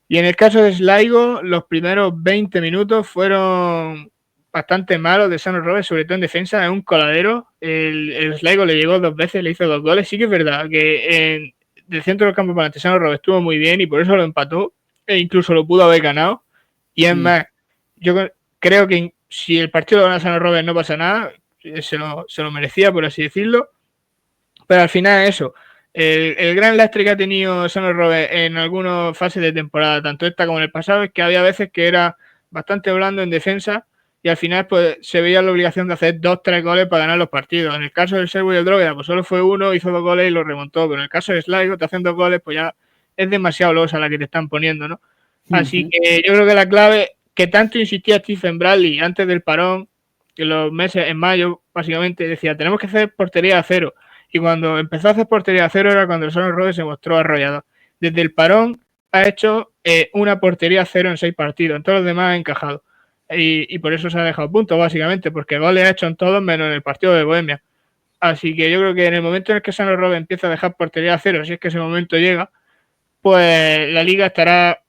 Y en el caso de Sligo, los primeros 20 minutos fueron bastante malos de San Robes, sobre todo en defensa, es un coladero. El Sligo le llegó 2 veces, le hizo 2 goles. Sí que es verdad que del centro del campo para adelante San Robes estuvo muy bien y por eso lo empató e incluso lo pudo haber ganado. Y es más, yo creo que si el partido lo gana San Robes no pasa nada, se lo merecía, por así decirlo. Pero al final eso, el gran lastre que ha tenido San Robes en algunas fases de temporada, tanto esta como en el pasado, es que había veces que era bastante blando en defensa y al final pues se veía la obligación de hacer 2-3 goles para ganar los partidos. En el caso del Selby y el Drogheda, pues solo fue uno, hizo 2 goles y lo remontó, pero en el caso de Sligo, te hacen 2 goles, pues ya es demasiado losa la que te están poniendo, ¿no? Así que yo creo que la clave que tanto insistía Stephen Bradley antes del parón, en los meses, en mayo, básicamente decía, tenemos que hacer portería a cero. Y cuando empezó a hacer portería a cero era cuando el San Robes se mostró arrollador. Desde el parón ha hecho una portería a cero en 6 partidos, en todos los demás ha encajado. Y por eso se ha dejado puntos, básicamente, porque goles ha hecho en todos menos en el partido de Bohemia. Así que yo creo que en el momento en el que San Robes empieza a dejar portería a cero, si es que ese momento llega, pues la liga estará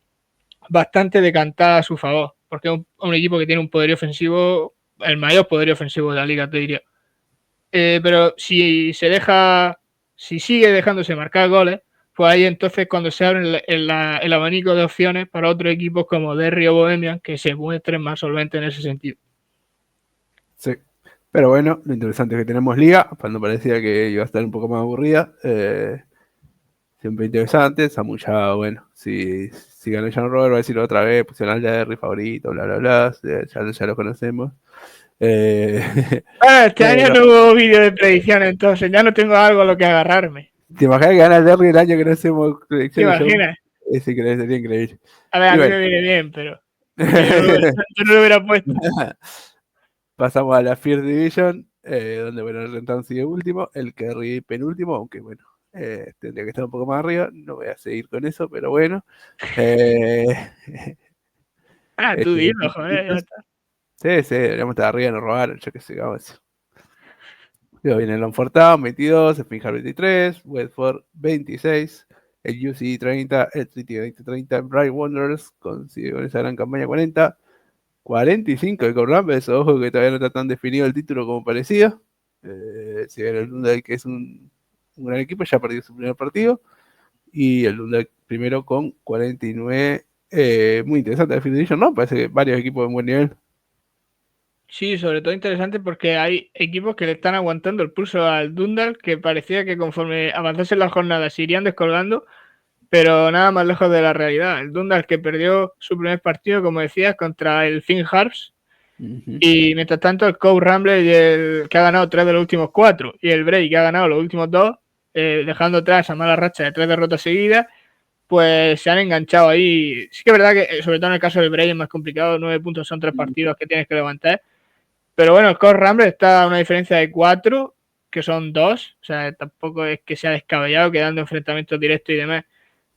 bastante decantada a su favor, porque es un equipo que tiene un poderío ofensivo, el mayor poderío ofensivo de la liga, te diría. Pero si sigue dejándose marcar goles, pues ahí entonces cuando se abre el abanico de opciones para otros equipos como Derry o Bohemian que se muestren más solventes en ese sentido. Sí. Pero bueno, lo interesante es que tenemos liga, cuando parecía que iba a estar un poco más aburrida. Siempre interesante. Samu ya, bueno, si gana John Robert, va a decirlo otra vez, pusieron al Derry favorito, bla, bla, bla. Ya lo conocemos. Este año no hubo vídeo de predicción, entonces ya no tengo algo a lo que agarrarme. ¿Te imaginas que gana el Derry el año que no hacemos ¿Te predicciones? imaginas? Es increíble, sería increíble. A ver, a Y mí bueno. me viene bien, pero yo no lo hubiera puesto. Pasamos a la First Division, donde bueno, el Rentown sigue último, el Kerry penúltimo, aunque bueno, tendría que estar un poco más arriba, no voy a seguir con eso, pero bueno. Tú dilo, joder, ya está. Sí, deberíamos estar arriba, nos robaron, yo qué sé, vamos a decir. Luego viene el Longford Town, 22, Spinhard 23, Westford 26, el UC 30, el Trinity 2030, Bright Wanderers con esa gran campaña 40, 45 de Corrambes, ojo que todavía no está tan definido el título como parecía. Si bien el Dundalk, que es un gran equipo, ya perdió su primer partido. Y el Dundalk primero con 49. Muy interesante la Fifth Division, ¿no? Parece que varios equipos de buen nivel. Sí, sobre todo interesante porque hay equipos que le están aguantando el pulso al Dundalk, que parecía que conforme avanzasen las jornadas se irían descolgando, pero nada más lejos de la realidad. El Dundalk que perdió su primer partido, como decías, contra el Finn Harps, y mientras tanto el Cove Ramblers, que ha ganado 3 de los últimos 4, y el Bray, que ha ganado los últimos 2, dejando atrás a mala racha de 3 derrotas seguidas, pues se han enganchado ahí. Sí que es verdad que, sobre todo en el caso del Bray, es más complicado. 9 puntos son 3 partidos que tienes que levantar. Pero bueno, el Cove Ramblers está a una diferencia de 4, que son 2. O sea, tampoco es que sea descabellado quedando enfrentamientos directos y demás.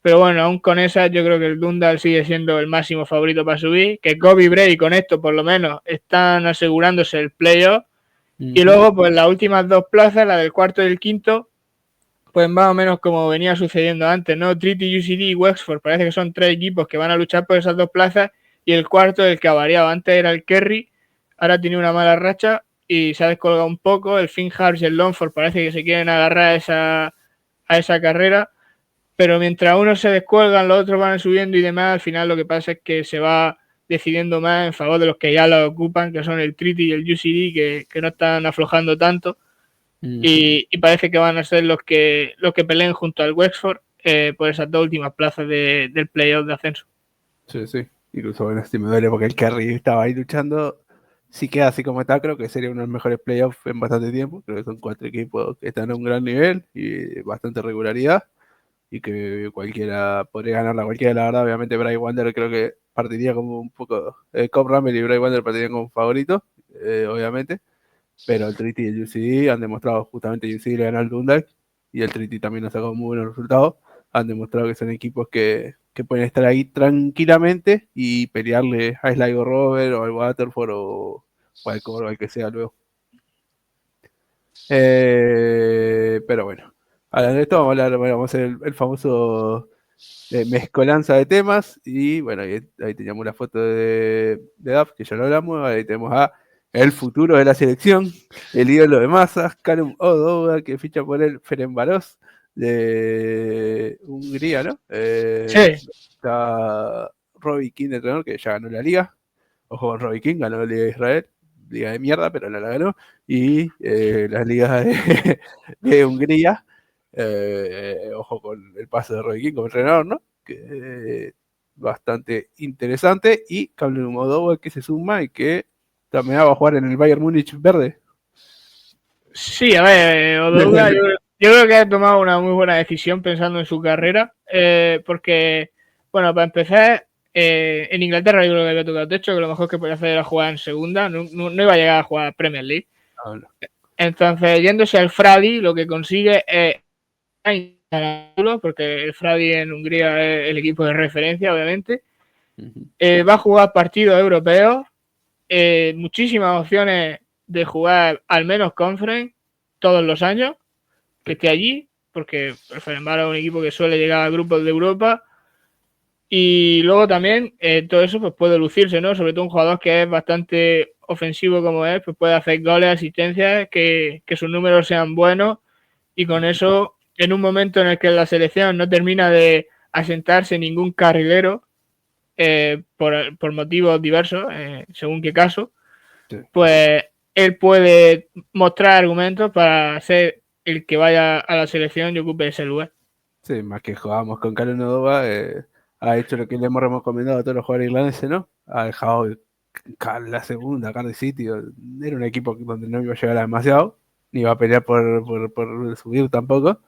Pero bueno, aún con esas, yo creo que el Dundalk sigue siendo el máximo favorito para subir. Que Kobe y Bray con esto, por lo menos, están asegurándose el playoff. Y luego, pues las últimas 2 plazas, la del cuarto y el quinto, pues más o menos como venía sucediendo antes, ¿no? Trinity, UCD y Wexford, parece que son 3 equipos que van a luchar por esas 2 plazas. Y el cuarto, el que ha variado. Antes era el Kerry, ahora tiene una mala racha y se ha descolgado un poco. El Finn Harps y el Longford parece que se quieren agarrar a esa carrera. Pero mientras unos se descuelgan, los otros van subiendo y demás, al final lo que pasa es que se va decidiendo más en favor de los que ya la ocupan, que son el Trinity y el UCD, que no están aflojando tanto. Y parece que van a ser los que peleen junto al Wexford por esas 2 últimas plazas del playoff de ascenso. Sí. Incluso, bueno, sí me duele porque el Kerry estaba ahí luchando. Si queda así como está, creo que sería uno de los mejores playoffs en bastante tiempo. Creo que son 4 equipos que están a un gran nivel y bastante regularidad. Y que cualquiera podría ganarla cualquiera, la verdad. Obviamente Bright Wander creo que partiría como un poco, Cop Ramel y Bright Wander partirían como favoritos, obviamente, pero el Trinity y el UCD han demostrado, justamente UCD le ganó al Dundalk y el Trinity también ha sacado muy buenos resultados, han demostrado que son equipos que pueden estar ahí tranquilamente y pelearle a Sligo Rover o al Waterford o al Coro, o al que sea luego. Pero bueno, hablando de esto, vamos a hacer el famoso mezcolanza de temas. Y bueno, ahí teníamos la foto de Duff, que ya lo hablamos. Ahí tenemos a el futuro de la selección, el ídolo de masas, Callum O'Doga, que ficha por el Ferencváros de Hungría, ¿no? Sí. Está Robbie King, entrenador, que ya ganó la liga. Ojo con Robbie King, ganó la Liga de Israel. Liga de mierda, pero la ganó. Y las ligas de Hungría. Ojo con el paso de Roy King como entrenador, ¿no? Que bastante interesante. Y Callum O'Dowd que se suma y que también va a jugar en el Bayern Múnich verde. Sí, a ver, Odoga, yo creo que ha tomado una muy buena decisión pensando en su carrera, porque, bueno, para empezar, en Inglaterra yo creo que había tocado techo, que lo mejor que podía hacer era jugar en segunda, no iba a llegar a jugar a Premier League. No. Entonces, yéndose al Fradi, lo que consigue es porque el Fradi en Hungría es el equipo de referencia, obviamente. Va a jugar partidos europeos, muchísimas opciones de jugar al menos Conference todos los años, que esté allí, porque el Fenerbahce es un equipo que suele llegar a grupos de Europa. Y luego también todo eso pues puede lucirse, ¿no? Sobre todo un jugador que es bastante ofensivo como pues puede hacer goles, asistencias, que sus números sean buenos y con eso en un momento en el que la selección no termina de asentarse ningún carrilero, por motivos diversos, según qué caso, sí, pues él puede mostrar argumentos para ser el que vaya a la selección y ocupe ese lugar. Sí, más que jugamos con Carlos Nodova, ha hecho lo que le hemos recomendado a todos los jugadores irlandeses, ¿no? Ha dejado la segunda, Cardiff City, era un equipo donde no iba a llegar a demasiado, ni iba a pelear por subir tampoco.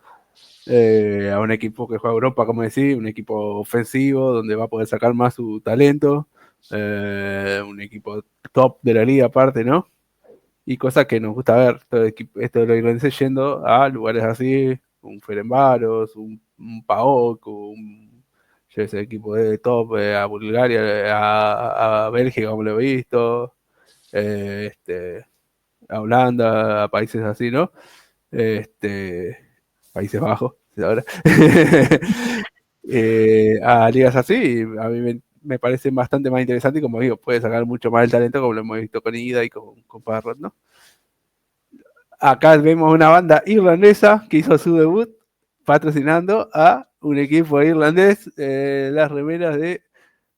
A un equipo que juega Europa, como decís, un equipo ofensivo, donde va a poder sacar más su talento, un equipo top de la liga aparte, ¿no? Y cosas que nos gusta ver, esto de los irlandeses yendo a lugares así, un Ferencváros, un PAOK, yo ese equipo de top, a Bulgaria, a Bélgica, como lo he visto, a Holanda, a países así, ¿no? Países Bajos, ahora. A ligas así, a mí me parece bastante más interesante y como digo, puede sacar mucho más el talento como lo hemos visto con Ida y con Parrot, ¿no? Acá vemos una banda irlandesa que hizo su debut patrocinando a un equipo irlandés, las remeras de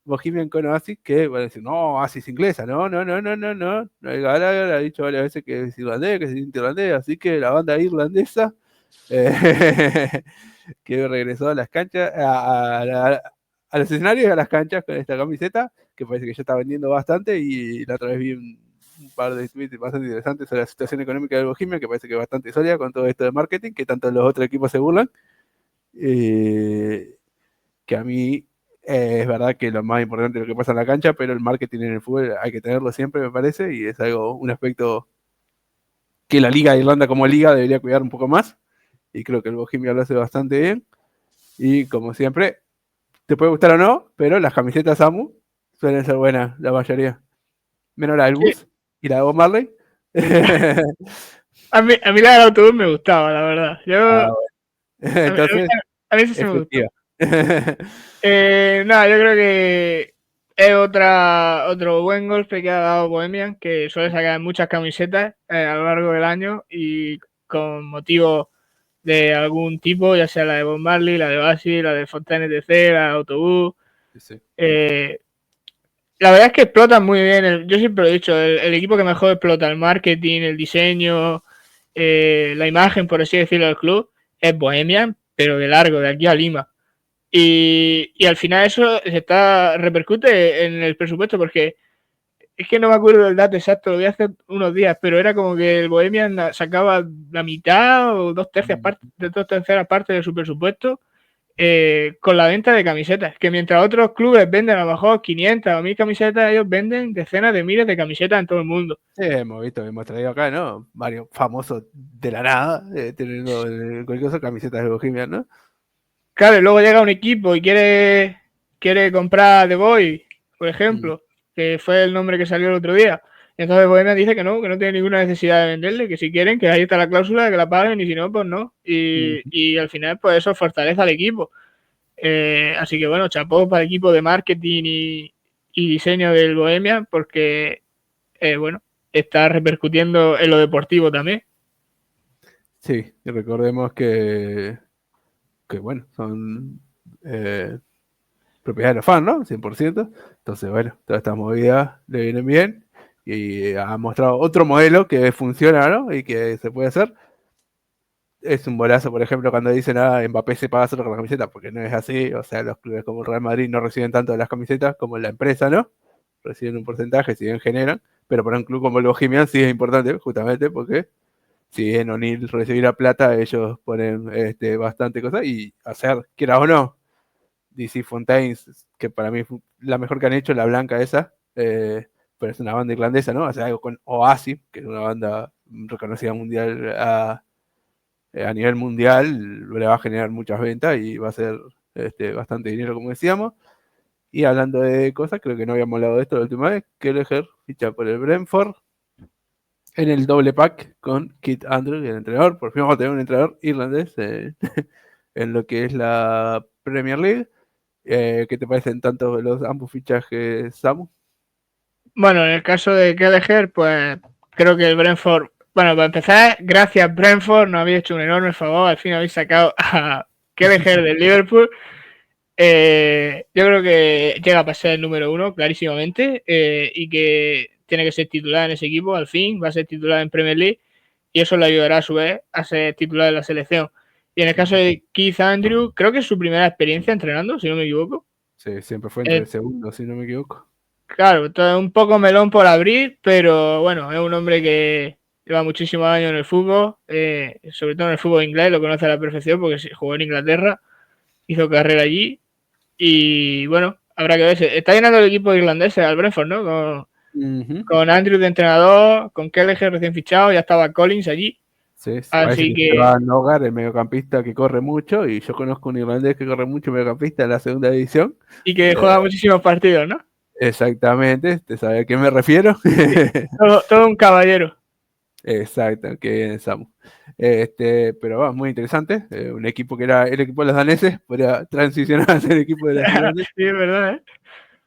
Bohemian con Oasis, que van a decir, no, Oasis inglesa, no, Gallagher ha dicho varias veces que es irlandés, que es irlandés, así que la banda irlandesa que regresó a las canchas, a los escenarios y a las canchas con esta camiseta, que parece que ya está vendiendo bastante, y la otra vez vi un par de tweets bastante interesantes sobre la situación económica del Bohemia, que parece que es bastante sólida con todo esto de marketing, que tanto los otros equipos se burlan, que a mí es verdad que lo más importante es lo que pasa en la cancha, pero el marketing en el fútbol hay que tenerlo siempre, me parece, y es algo, un aspecto que la Liga de Irlanda como liga debería cuidar un poco más, y creo que el Bohemia lo hace bastante bien, y como siempre, te puede gustar o no, pero las camisetas Samu suelen ser buenas, la mayoría. Menos la del bus sí, y la de Bob Marley. a mí la del autobús me gustaba, la verdad. Yo, bueno. Entonces, a mí sí me gustó. Nada, yo creo que es otro buen golpe que ha dado Bohemian, que suele sacar muchas camisetas a lo largo del año y con motivo de algún tipo, ya sea la de Bob Marley, la de Oasis, la de Fontana TC, la de Autobús. Sí. La verdad es que explotan muy bien, yo siempre lo he dicho, el equipo que mejor explota el marketing, el diseño, la imagen, por así decirlo, del club, es Bohemian, pero de largo, de aquí a Lima. Y al final eso repercute en el presupuesto, porque es que no me acuerdo del dato exacto, lo vi hace unos días, pero era como que el Bohemian sacaba la mitad o dos terceras partes de su presupuesto con la venta de camisetas, que mientras otros clubes venden a lo mejor 500 o 1000 camisetas, ellos venden decenas de miles de camisetas en todo el mundo. Sí, hemos traído acá, ¿no? Varios famosos de la nada, teniendo cualquier cosa camisetas de Bohemian, ¿no? Claro, y luego llega un equipo y quiere comprar The Boy, por ejemplo, que fue el nombre que salió el otro día. Y entonces Bohemia dice que no tiene ninguna necesidad de venderle, que si quieren, que ahí está la cláusula de que la paguen y si no, pues no. Y al final, pues eso fortalece al equipo. Así que bueno, chapó para el equipo de marketing y diseño del Bohemia porque, bueno, está repercutiendo en lo deportivo también. Sí, y recordemos que bueno, son propiedad de los fans, ¿no? 100%. Entonces, bueno, todas estas movidas le vienen bien y ha mostrado otro modelo que funciona, ¿no? Y que se puede hacer. Es un bolazo, por ejemplo, cuando dicen, Mbappé se paga solo con la camiseta, porque no es así. O sea, los clubes como Real Madrid no reciben tanto de las camisetas como la empresa, ¿no? Reciben un porcentaje, si bien generan, pero para un club como el Bohemian sí es importante, justamente porque si bien O'Neill recibirá plata, ellos ponen bastante cosas y hacer, quiera o no, DC Fontaines, que para mí fue la mejor que han hecho, la blanca esa, pero es una banda irlandesa, ¿no? Hacer algo con Oasis, que es una banda reconocida mundial a nivel mundial, le va a generar muchas ventas y va a ser bastante dinero, como decíamos. Y hablando de cosas, creo que no habíamos hablado de esto la última vez, Kelleher ficha por el Brentford en el doble pack con Kit Andrews, el entrenador. Por fin vamos a tener un entrenador irlandés en lo que es la Premier League. ¿Qué te parecen tanto los ambos fichajes, Samu? Bueno, en el caso de Kelleher, pues creo que el Brentford Bueno, para empezar, gracias Brentford, nos habéis hecho un enorme favor, al fin habéis sacado a Kelleher del Liverpool. Yo creo que llega para ser el número 1, clarísimamente, y que tiene que ser titular en ese equipo, al fin, va a ser titular en Premier League, y eso le ayudará a su vez a ser titular en la selección. Y en el caso de Keith Andrew, creo que es su primera experiencia entrenando, si no me equivoco. Sí, siempre fue entre el segundo, si no me equivoco. Claro, todo un poco melón por abrir, pero bueno, es un hombre que lleva muchísimos años en el fútbol, sobre todo en el fútbol inglés, lo conoce a la perfección porque jugó en Inglaterra, hizo carrera allí y bueno, habrá que ver. Está llenando el equipo irlandés al Brentford, ¿no? Con Andrew de entrenador, con Kelleher recién fichado, ya estaba Collins allí. Sí, así que va a Nogar, el mediocampista que corre mucho, y yo conozco un irlandés que corre mucho mediocampista en la segunda división. Y que juega muchísimos partidos, ¿no? Exactamente, ¿te sabes a qué me refiero? Todo un caballero. Exacto, que bien, Samu. Pero va, muy interesante. Un equipo que era el equipo de los daneses, podría transicionar a ser el equipo de los irlandeses. Sí, es verdad,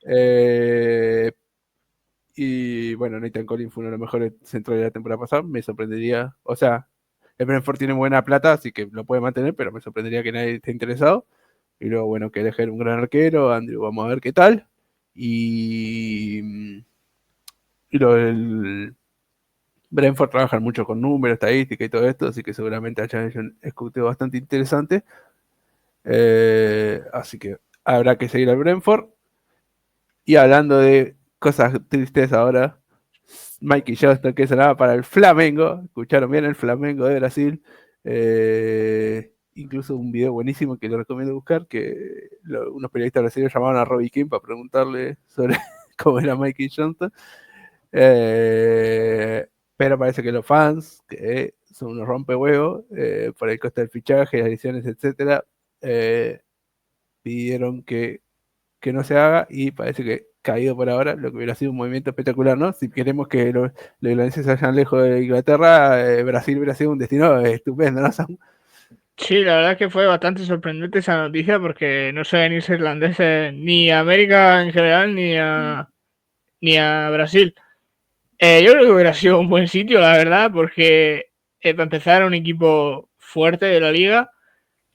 ¿eh? Y bueno, Nathan Collins fue uno de los mejores centros de la temporada pasada. Me sorprendería, o sea, el Brentford tiene buena plata, así que lo puede mantener, pero me sorprendería que nadie esté interesado. Y luego, bueno, que deje un gran arquero, Andrew, vamos a ver qué tal. Y el Brentford trabaja mucho con números, estadística y todo esto, así que seguramente haya un escuteo bastante interesante. Así que habrá que seguir al Brentford. Y hablando de cosas tristes ahora, Mikey Johnston, que sonaba para el Flamengo, escucharon bien, el Flamengo de Brasil. Incluso un video buenísimo que lo recomiendo buscar, que unos periodistas brasileños llamaban a Robbie King para preguntarle sobre cómo era Mikey Johnston. Pero parece que los fans, que son unos rompehuevos, por el coste del fichaje, las ediciones, etcétera, pidieron que no se haga, y parece que caído por ahora, lo que hubiera sido un movimiento espectacular, ¿no? Si queremos que los irlandeses vayan lejos de Inglaterra, Brasil hubiera sido un destino estupendo, ¿no, Sam? Sí, la verdad es que fue bastante sorprendente esa noticia porque no suelen irse irlandeses ni a América en general ni a Brasil. Yo creo que hubiera sido un buen sitio, la verdad, porque para empezar era un equipo fuerte de la liga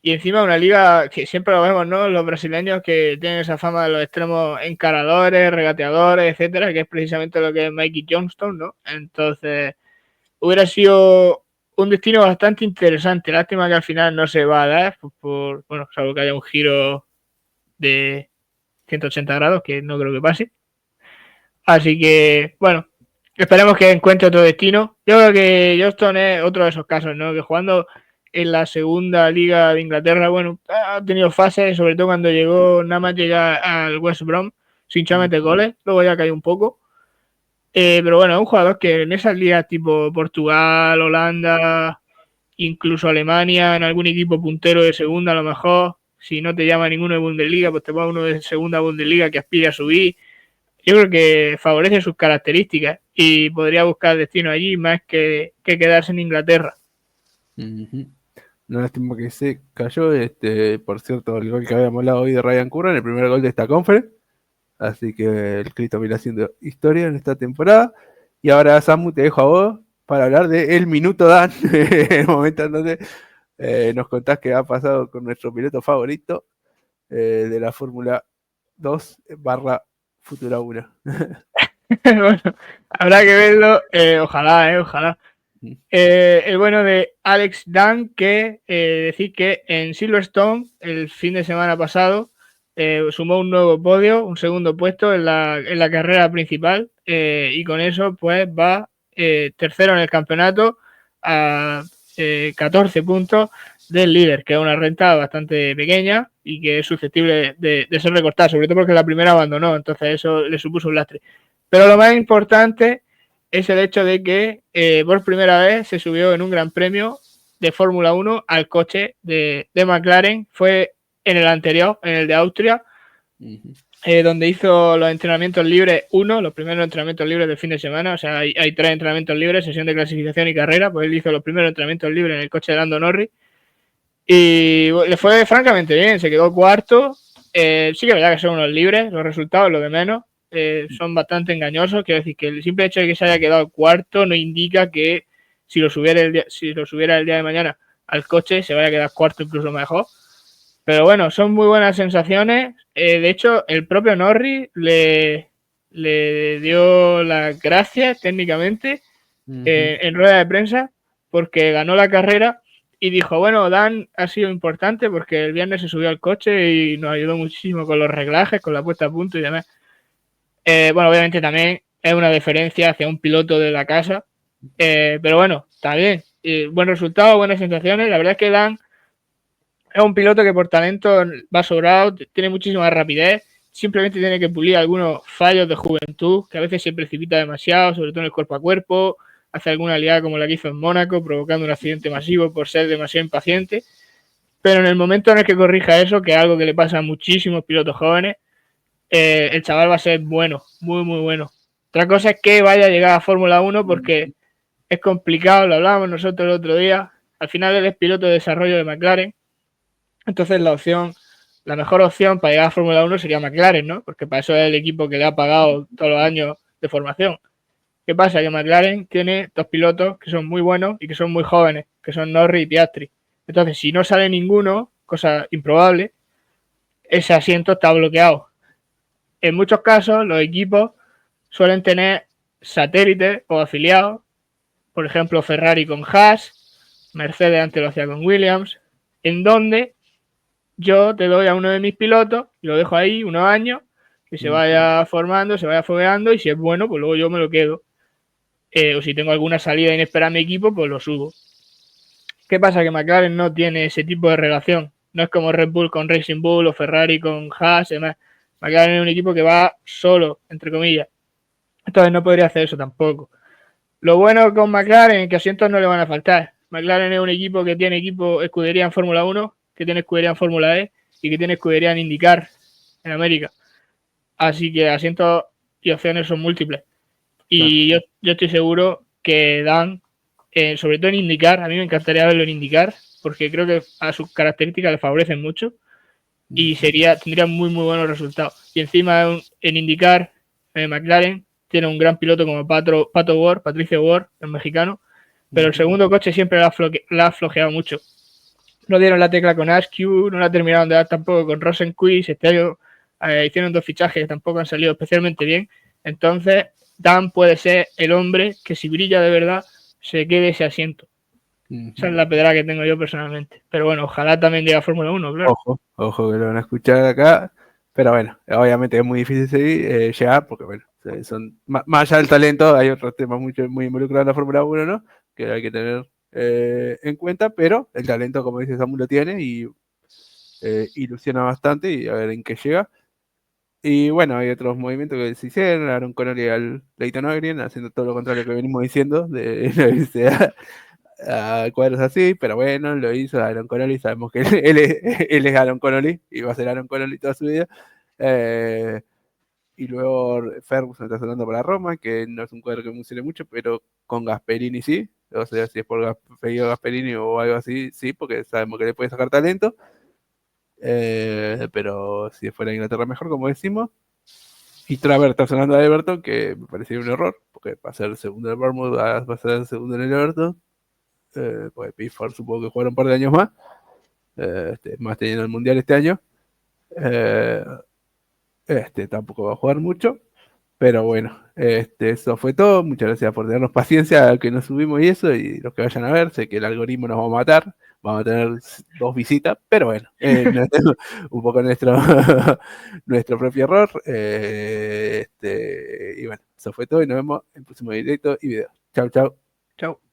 y encima una liga que siempre lo vemos, ¿no? Los brasileños que tienen esa fama de los extremos encaradores, regateadores, etcétera, que es precisamente lo que es Mikey Johnston, ¿no? Entonces, hubiera sido un destino bastante interesante. Lástima que al final no se va a dar, bueno, salvo que haya un giro de 180 grados, que no creo que pase. Así que, bueno, esperemos que encuentre otro destino. Yo creo que Johnston es otro de esos casos, ¿no? Que jugando en la segunda liga de Inglaterra, bueno, ha tenido fases, sobre todo cuando llegó, nada más llegar al West Brom, sin meter goles, luego ya cayó un poco. Pero bueno, es un jugador que en esas ligas tipo Portugal, Holanda, incluso Alemania, en algún equipo puntero de segunda, a lo mejor, si no te llama ninguno de Bundesliga, pues te pone uno de segunda Bundesliga que aspire a subir. Yo creo que favorece sus características y podría buscar destino allí más que quedarse en Inglaterra. No lástima que se cayó. Por cierto, el gol que habíamos hablado hoy de Ryan Curran, el primer gol de esta conference. Así que el Clito viene haciendo historia en esta temporada. Y ahora, Samu, te dejo a vos para hablar de El Minuto Dan, el momento en donde nos contás qué ha pasado con nuestro piloto favorito de la Fórmula 2 barra Futura 1. Bueno, habrá que verlo, ojalá. El bueno de Alex Dunn, que decir que en Silverstone, el fin de semana pasado, sumó un nuevo podio, un segundo puesto en la carrera principal, y con eso pues va tercero en el campeonato a 14 puntos del líder, que es una renta bastante pequeña y que es susceptible de ser recortada, sobre todo porque la primera abandonó, entonces eso le supuso un lastre. Pero lo más importante es el hecho de que por primera vez se subió en un gran premio de Fórmula 1 al coche de McLaren. Fue en el anterior, en el de Austria, donde hizo los entrenamientos libres, los primeros entrenamientos libres del fin de semana. O sea, hay 3 entrenamientos libres, sesión de clasificación y carrera. Pues él hizo los primeros entrenamientos libres en el coche de Lando Norris. Y le fue francamente bien, se quedó cuarto. Sí que es verdad que son unos libres, los resultados, lo de menos. Son bastante engañosos. Quiero decir que el simple hecho de que se haya quedado cuarto no indica que si lo subiera el día de mañana al coche, se vaya a quedar cuarto, incluso mejor. Pero bueno, son muy buenas sensaciones. De hecho, el propio Norris le dio las gracias técnicamente en rueda de prensa porque ganó la carrera y dijo, bueno, Dan ha sido importante porque el viernes se subió al coche y nos ayudó muchísimo con los reglajes, con la puesta a punto y demás. Bueno, obviamente también es una deferencia hacia un piloto de la casa, pero bueno, está bien. Buen resultado, buenas sensaciones. La verdad es que Dan es un piloto que por talento va sobrado, tiene muchísima rapidez, simplemente tiene que pulir algunos fallos de juventud, que a veces se precipita demasiado, sobre todo en el cuerpo a cuerpo, hace alguna liada como la que hizo en Mónaco, provocando un accidente masivo por ser demasiado impaciente. Pero en el momento en el que corrija eso, que es algo que le pasa a muchísimos pilotos jóvenes, el chaval va a ser bueno, muy, muy bueno. Otra cosa es que vaya a llegar a Fórmula 1 porque es complicado, lo hablábamos nosotros el otro día. Al final él es piloto de desarrollo de McLaren. Entonces la mejor opción para llegar a Fórmula 1 sería McLaren, ¿no? Porque para eso es el equipo que le ha pagado todos los años de formación. ¿Qué pasa? Que McLaren tiene dos pilotos que son muy buenos y que son muy jóvenes, que son Norris y Piastri. Entonces, si no sale ninguno, cosa improbable, ese asiento está bloqueado. En muchos casos, los equipos suelen tener satélites o afiliados, por ejemplo, Ferrari con Haas, Mercedes antes lo hacía con Williams, en donde yo te doy a uno de mis pilotos y lo dejo ahí unos años, que se vaya formando, se vaya fogueando y si es bueno, pues luego yo me lo quedo. O si tengo alguna salida inesperada en mi equipo, pues lo subo. ¿Qué pasa? Que McLaren no tiene ese tipo de relación. No es como Red Bull con Racing Bull o Ferrari con Haas y demás. McLaren es un equipo que va solo, entre comillas. Entonces no podría hacer eso tampoco. Lo bueno con McLaren es que asientos no le van a faltar. McLaren es un equipo que tiene escudería en Fórmula 1, que tiene escudería en Fórmula E y que tiene escudería en IndyCar en América. Así que asientos y opciones son múltiples. Y yo estoy seguro que Dan, sobre todo en IndyCar, a mí me encantaría verlo en IndyCar, porque creo que a sus características le favorecen mucho y tendría muy, muy buenos resultados. Y encima en IndyCar, McLaren tiene un gran piloto como Patricio Ward, el mexicano, pero el segundo coche siempre la ha flojeado mucho. No dieron la tecla con Askew, no la terminaron de dar tampoco con Rosenquist. Este año hicieron 2 fichajes que tampoco han salido especialmente bien. Entonces, Dan puede ser el hombre que si brilla de verdad se quede ese asiento. Esa es la pedra que tengo yo personalmente. Pero bueno, ojalá también llegue a Fórmula 1, claro. Ojo que lo van a escuchar acá. Pero bueno, obviamente es muy difícil seguir, llegar porque bueno, son más allá del talento, hay otros temas muy involucrados en la Fórmula 1, ¿no? Que hay que tener en cuenta, pero el talento, como dice Samu, lo tiene y ilusiona bastante y a ver en qué llega. Y bueno, hay otros movimientos que se hicieron, Aaron Connolly al Leyton Orient, haciendo todo lo contrario que venimos diciendo, de irse a cuadros así, pero bueno, lo hizo Aaron Connolly, sabemos que él es Aaron Connolly y va a ser Aaron Connolly toda su vida. Y luego Ferguson está sonando para Roma, que no es un cuadro que funcione mucho, pero con Gasperini sí, o sea, si es por pedido Gasperini o algo así, sí, porque sabemos que le puede sacar talento. Pero si fuera Inglaterra mejor, como decimos. Y Travers está sonando a Everton, que me parecía un error, porque va a ser el segundo del Bournemouth, va a ser el segundo en el Everton. Pues Pickford supongo que jugará un par de años más, más teniendo el Mundial este año. Tampoco va a jugar mucho, pero bueno, eso fue todo. Muchas gracias por tenernos paciencia que nos subimos y eso, y los que vayan a ver, sé que el algoritmo nos va a matar. Vamos a tener 2 visitas, pero bueno, un poco nuestro propio error. Y bueno, eso fue todo y nos vemos en el próximo directo y video. Chau, chau. Chau.